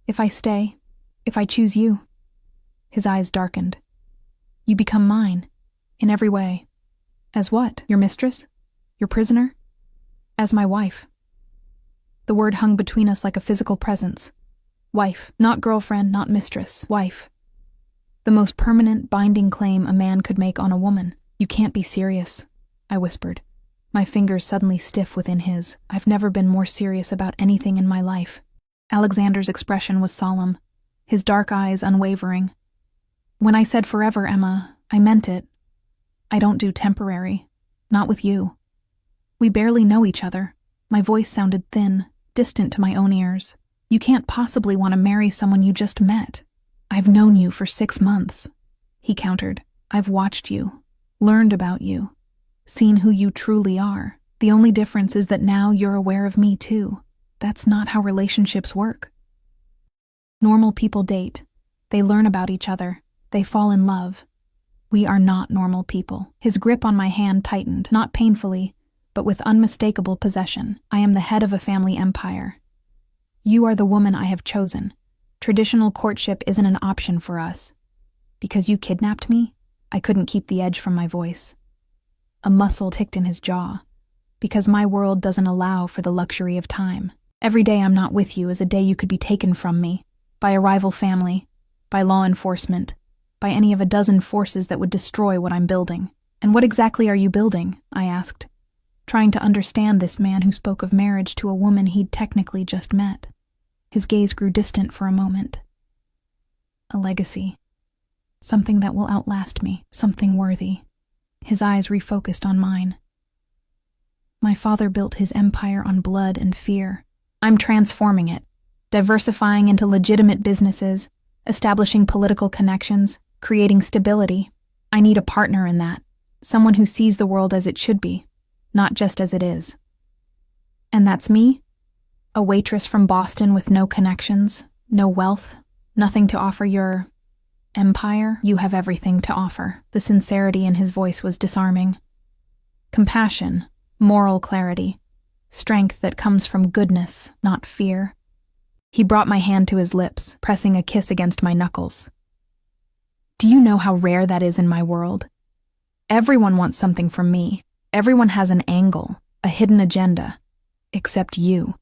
[SPEAKER 1] If I stay, if I choose you. His eyes darkened. You become mine, in every way. As what? Your mistress? Your prisoner? As my wife. The word hung between us like a physical presence. Wife, not girlfriend, not mistress, wife. The most permanent, binding claim a man could make on a woman. You can't be serious, I whispered, my fingers suddenly stiff within his. I've never been more serious about anything in my life. Alexander's expression was solemn, his dark eyes unwavering. When I said forever, Emma, I meant it. I don't do temporary, not with you. We barely know each other. My voice sounded thin, distant to my own ears. You can't possibly want to marry someone you just met. I've known you for 6 months, he countered. I've watched you, learned about you, seen who you truly are. The only difference is that now you're aware of me too. That's not how relationships work. Normal people date. They learn about each other. They fall in love. We are not normal people. His grip on my hand tightened, not painfully, but with unmistakable possession. I am the head of a family empire. You are the woman I have chosen. Traditional courtship isn't an option for us. Because you kidnapped me, I couldn't keep the edge from my voice. A muscle ticked in his jaw. Because my world doesn't allow for the luxury of time. Every day I'm not with you is a day you could be taken from me, by a rival family, by law enforcement, by any of a dozen forces that would destroy what I'm building. And what exactly are you building? I asked, trying to understand this man who spoke of marriage to a woman he'd technically just met. His gaze grew distant for a moment. A legacy. Something that will outlast me, something worthy. His eyes refocused on mine. My father built his empire on blood and fear. I'm transforming it, diversifying into legitimate businesses, establishing political connections, creating stability. I need a partner in that, someone who sees the world as it should be, not just as it is. And that's me? A waitress from Boston with no connections, no wealth, nothing to offer your empire? You have everything to offer. The sincerity in his voice was disarming. Compassion, moral clarity, strength that comes from goodness, not fear. He brought my hand to his lips, pressing a kiss against my knuckles. Do you know how rare that is in my world? Everyone wants something from me. Everyone has an angle, a hidden agenda, except you.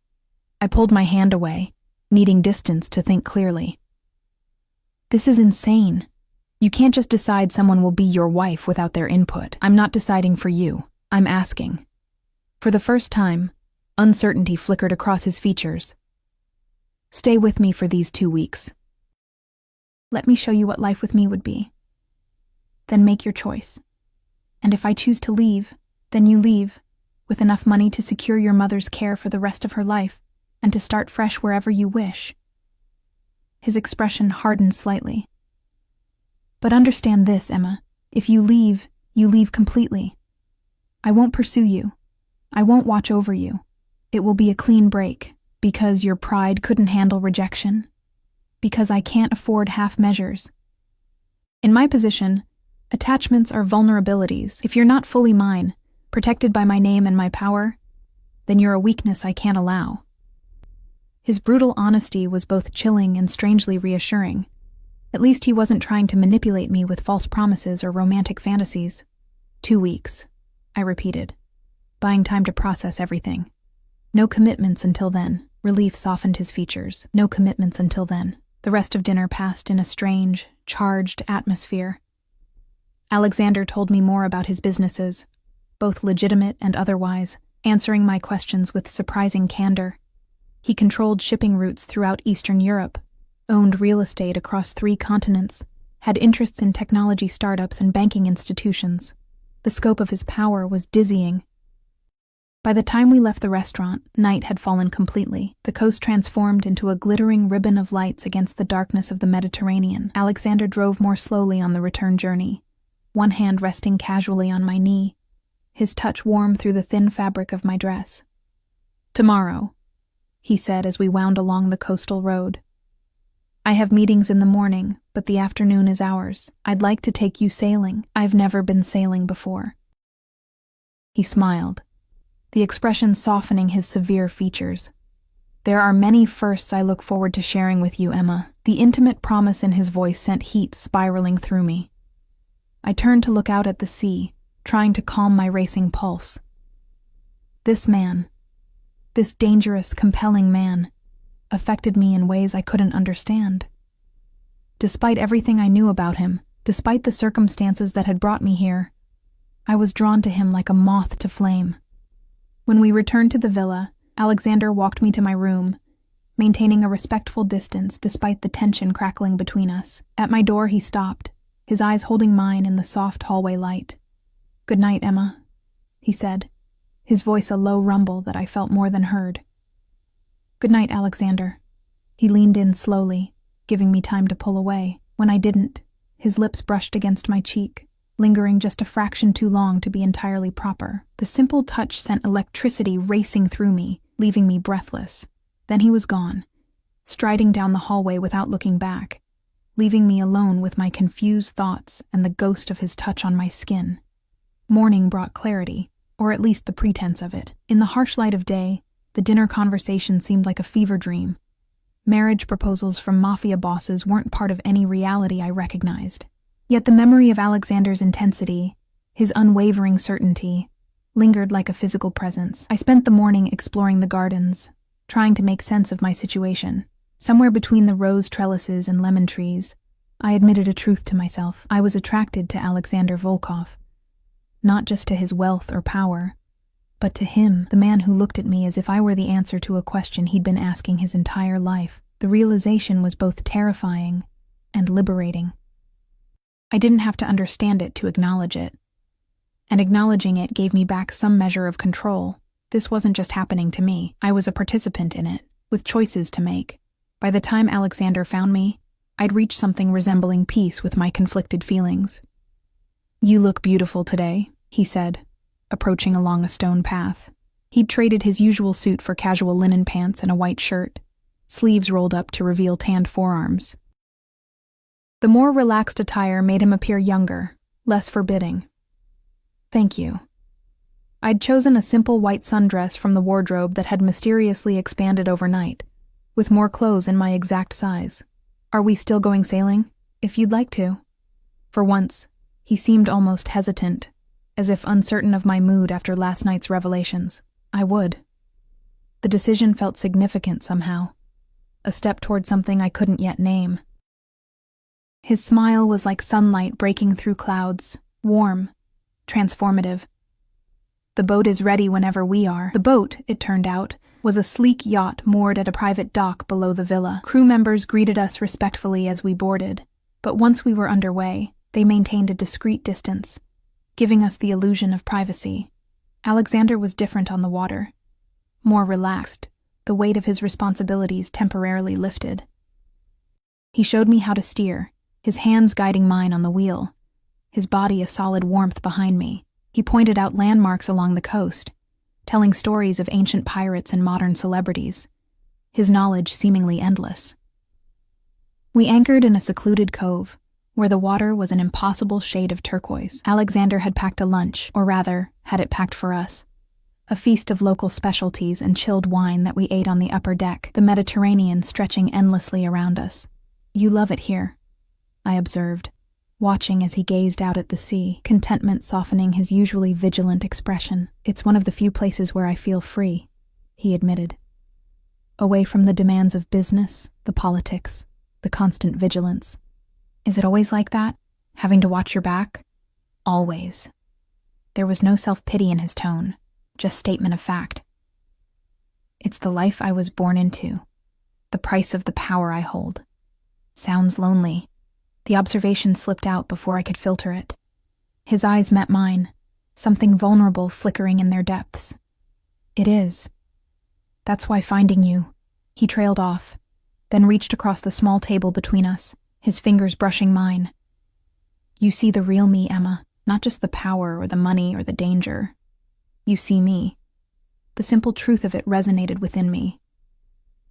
[SPEAKER 1] I pulled my hand away, needing distance to think clearly. This is insane. You can't just decide someone will be your wife without their input. I'm not deciding for you. I'm asking. For the first time, uncertainty flickered across his features. Stay with me for these 2 weeks. Let me show you what life with me would be. Then make your choice. And if I choose to leave, then you leave, with enough money to secure your mother's care for the rest of her life and to start fresh wherever you wish. His expression hardened slightly. But understand this, Emma. If you leave completely. I won't pursue you. I won't watch over you. It will be a clean break, because your pride couldn't handle rejection. Because I can't afford half measures. In my position, attachments are vulnerabilities. If you're not fully mine, protected by my name and my power, then you're a weakness I can't allow. His brutal honesty was both chilling and strangely reassuring. At least he wasn't trying to manipulate me with false promises or romantic fantasies. 2 weeks, I repeated, buying time to process everything. No commitments until then. Relief softened his features. No commitments until then. The rest of dinner passed in a strange, charged atmosphere. Alexander told me more about his businesses, both legitimate and otherwise, answering my questions with surprising candor. He controlled shipping routes throughout Eastern Europe, owned real estate across 3 continents, had interests in technology startups and banking institutions. The scope of his power was dizzying. By the time we left the restaurant, night had fallen completely. The coast transformed into a glittering ribbon of lights against the darkness of the Mediterranean. Alexander drove more slowly on the return journey, one hand resting casually on my knee, his touch warm through the thin fabric of my dress. Tomorrow, he said as we wound along the coastal road. I have meetings in the morning, but the afternoon is ours. I'd like to take you sailing. I've never been sailing before. He smiled, the expression softening his severe features. There are many firsts I look forward to sharing with you, Emma. The intimate promise in his voice sent heat spiraling through me. I turned to look out at the sea, trying to calm my racing pulse. This man, this dangerous, compelling man, affected me in ways I couldn't understand. Despite everything I knew about him, despite the circumstances that had brought me here, I was drawn to him like a moth to flame. When we returned to the villa, Alexander walked me to my room, maintaining a respectful distance despite the tension crackling between us. At my door he stopped, his eyes holding mine in the soft hallway light. "Good night, Emma," he said, his voice a low rumble that I felt more than heard. "Good night, Alexander." He leaned in slowly, giving me time to pull away. When I didn't, his lips brushed against my cheek, lingering just a fraction too long to be entirely proper. The simple touch sent electricity racing through me, leaving me breathless. Then he was gone, striding down the hallway without looking back, leaving me alone with my confused thoughts and the ghost of his touch on my skin. Morning brought clarity, or at least the pretense of it. In the harsh light of day, the dinner conversation seemed like a fever dream. Marriage proposals from Mafia bosses weren't part of any reality I recognized. Yet the memory of Alexander's intensity, his unwavering certainty, lingered like a physical presence. I spent the morning exploring the gardens, trying to make sense of my situation. Somewhere between the rose trellises and lemon trees, I admitted a truth to myself. I was attracted to Alexander Volkov. Not just to his wealth or power, but to him, the man who looked at me as if I were the answer to a question he'd been asking his entire life. The realization was both terrifying and liberating. I didn't have to understand it to acknowledge it. And acknowledging it gave me back some measure of control. This wasn't just happening to me. I was a participant in it, with choices to make. By the time Alexander found me, I'd reached something resembling peace with my conflicted feelings. "You look beautiful today," he said, approaching along a stone path. He'd traded his usual suit for casual linen pants and a white shirt, sleeves rolled up to reveal tanned forearms. The more relaxed attire made him appear younger, less forbidding. "Thank you." I'd chosen a simple white sundress from the wardrobe that had mysteriously expanded overnight, with more clothes in my exact size. "Are we still going sailing?" "If you'd like to." For once, he seemed almost hesitant, as if uncertain of my mood after last night's revelations. I would. The decision felt significant somehow, a step toward something I couldn't yet name. His smile was like sunlight breaking through clouds, warm, transformative. The boat is ready whenever we are. The boat, it turned out, was a sleek yacht moored at a private dock below the villa. Crew members greeted us respectfully as we boarded, but once we were underway, they maintained a discreet distance, giving us the illusion of privacy. Alexander was different on the water. More relaxed, the weight of his responsibilities temporarily lifted. He showed me how to steer, his hands guiding mine on the wheel, his body a solid warmth behind me. He pointed out landmarks along the coast, telling stories of ancient pirates and modern celebrities, his knowledge seemingly endless. We anchored in a secluded cove, where the water was an impossible shade of turquoise. Alexander had packed a lunch, or rather, had it packed for us. A feast of local specialties and chilled wine that we ate on the upper deck, the Mediterranean stretching endlessly around us. "You love it here," I observed, watching as he gazed out at the sea, contentment softening his usually vigilant expression. "It's one of the few places where I feel free," he admitted. "Away from the demands of business, the politics, the constant vigilance." "Is it always like that? Having to watch your back?" "Always." There was no self-pity in his tone, just statement of fact. "It's the life I was born into, the price of the power I hold." Sounds lonely. The observation slipped out before I could filter it. His eyes met mine, something vulnerable flickering in their depths. "It is. That's why finding you." He trailed off, then reached across the small table between us, his fingers brushing mine. "You see the real me, Emma, not just the power or the money or the danger. You see me." The simple truth of it resonated within me.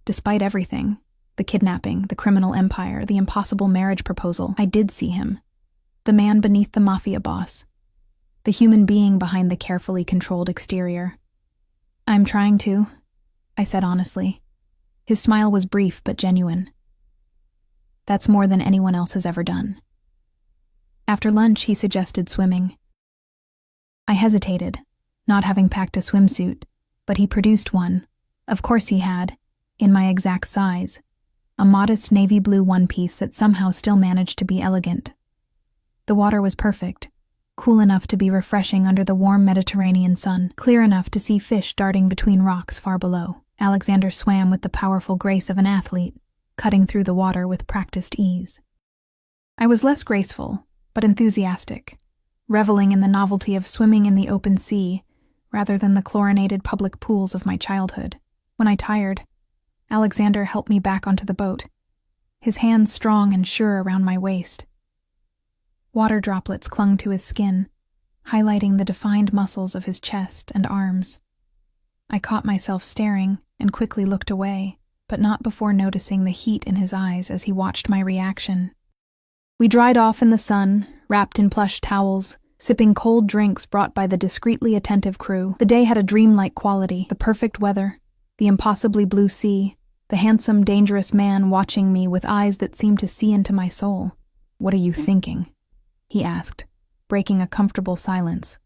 [SPEAKER 1] Despite everything, the kidnapping, the criminal empire, the impossible marriage proposal, I did see him. The man beneath the Mafia boss. The human being behind the carefully controlled exterior. "I'm trying to," I said honestly. His smile was brief but genuine. "That's more than anyone else has ever done." After lunch, he suggested swimming. I hesitated, not having packed a swimsuit, but he produced one. Of course he had, in my exact size. A modest navy blue one-piece that somehow still managed to be elegant. The water was perfect, cool enough to be refreshing under the warm Mediterranean sun, clear enough to see fish darting between rocks far below. Alexander swam with the powerful grace of an athlete, cutting through the water with practiced ease. I was less graceful, but enthusiastic, reveling in the novelty of swimming in the open sea rather than the chlorinated public pools of my childhood. When I tired, Alexander helped me back onto the boat, his hands strong and sure around my waist. Water droplets clung to his skin, highlighting the defined muscles of his chest and arms. I caught myself staring and quickly looked away, but not before noticing the heat in his eyes as he watched my reaction. We dried off in the sun, wrapped in plush towels, sipping cold drinks brought by the discreetly attentive crew. The day had a dreamlike quality, the perfect weather, the impossibly blue sea, the handsome, dangerous man watching me with eyes that seemed to see into my soul. "What are you thinking?" he asked, breaking a comfortable silence.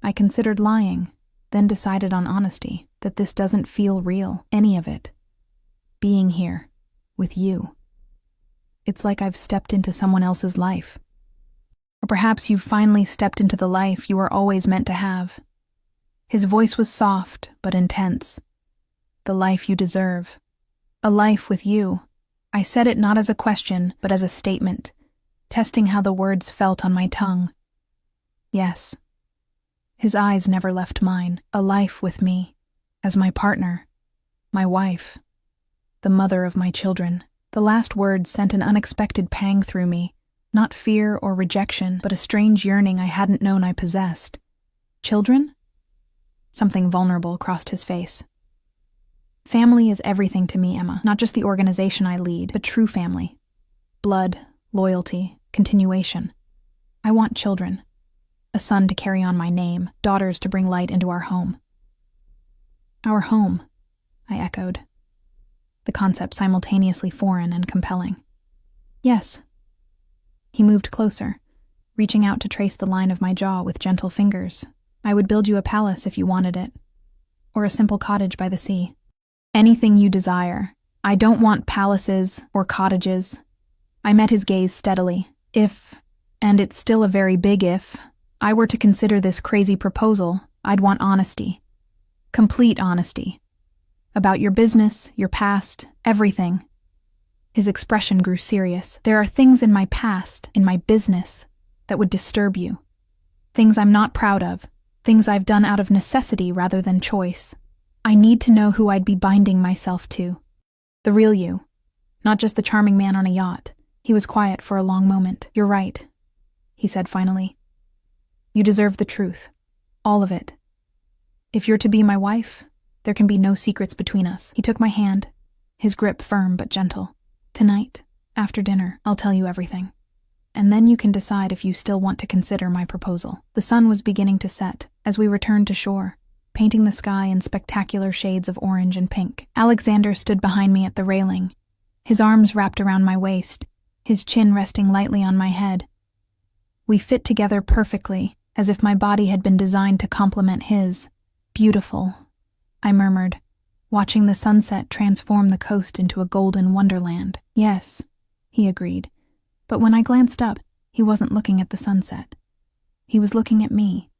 [SPEAKER 1] I considered lying, then decided on honesty, that this doesn't feel real, any of it. Being here, with you. It's like I've stepped into someone else's life. Or perhaps you've finally stepped into the life you were always meant to have. His voice was soft, but intense. The life you deserve. A life with you. I said it not as a question, but as a statement, testing how the words felt on my tongue. Yes. His eyes never left mine. A life with me, as my partner, my wife, the mother of my children. The last words sent an unexpected pang through me, not fear or rejection, but a strange yearning I hadn't known I possessed. Children? Something vulnerable crossed his face. Family is everything to me, Emma, not just the organization I lead, but true family. Blood, loyalty, continuation. I want children. A son to carry on my name, daughters to bring light into our home. Our home, I echoed, the concept simultaneously foreign and compelling. Yes. He moved closer, reaching out to trace the line of my jaw with gentle fingers. I would build you a palace if you wanted it, or a simple cottage by the sea. Anything you desire. I don't want palaces or cottages. I met his gaze steadily, If, and it's still a very big if, I were to consider this crazy proposal, I'd want honesty. Complete honesty. About your business, your past, everything. His expression grew serious. There are things in my past, in my business, that would disturb you. Things I'm not proud of. Things I've done out of necessity rather than choice. I need to know who I'd be binding myself to. The real you. Not just the charming man on a yacht. He was quiet for a long moment. You're right, he said finally. You deserve the truth. All of it. If you're to be my wife, there can be no secrets between us. He took my hand, his grip firm but gentle. Tonight, after dinner, I'll tell you everything. And then you can decide if you still want to consider my proposal. The sun was beginning to set as we returned to shore, painting the sky in spectacular shades of orange and pink. Alexander stood behind me at the railing, his arms wrapped around my waist, his chin resting lightly on my head. We fit together perfectly, as if my body had been designed to complement his. Beautiful, I murmured, watching the sunset transform the coast into a golden wonderland. Yes, he agreed. But when I glanced up, he wasn't looking at the sunset. He was looking at me.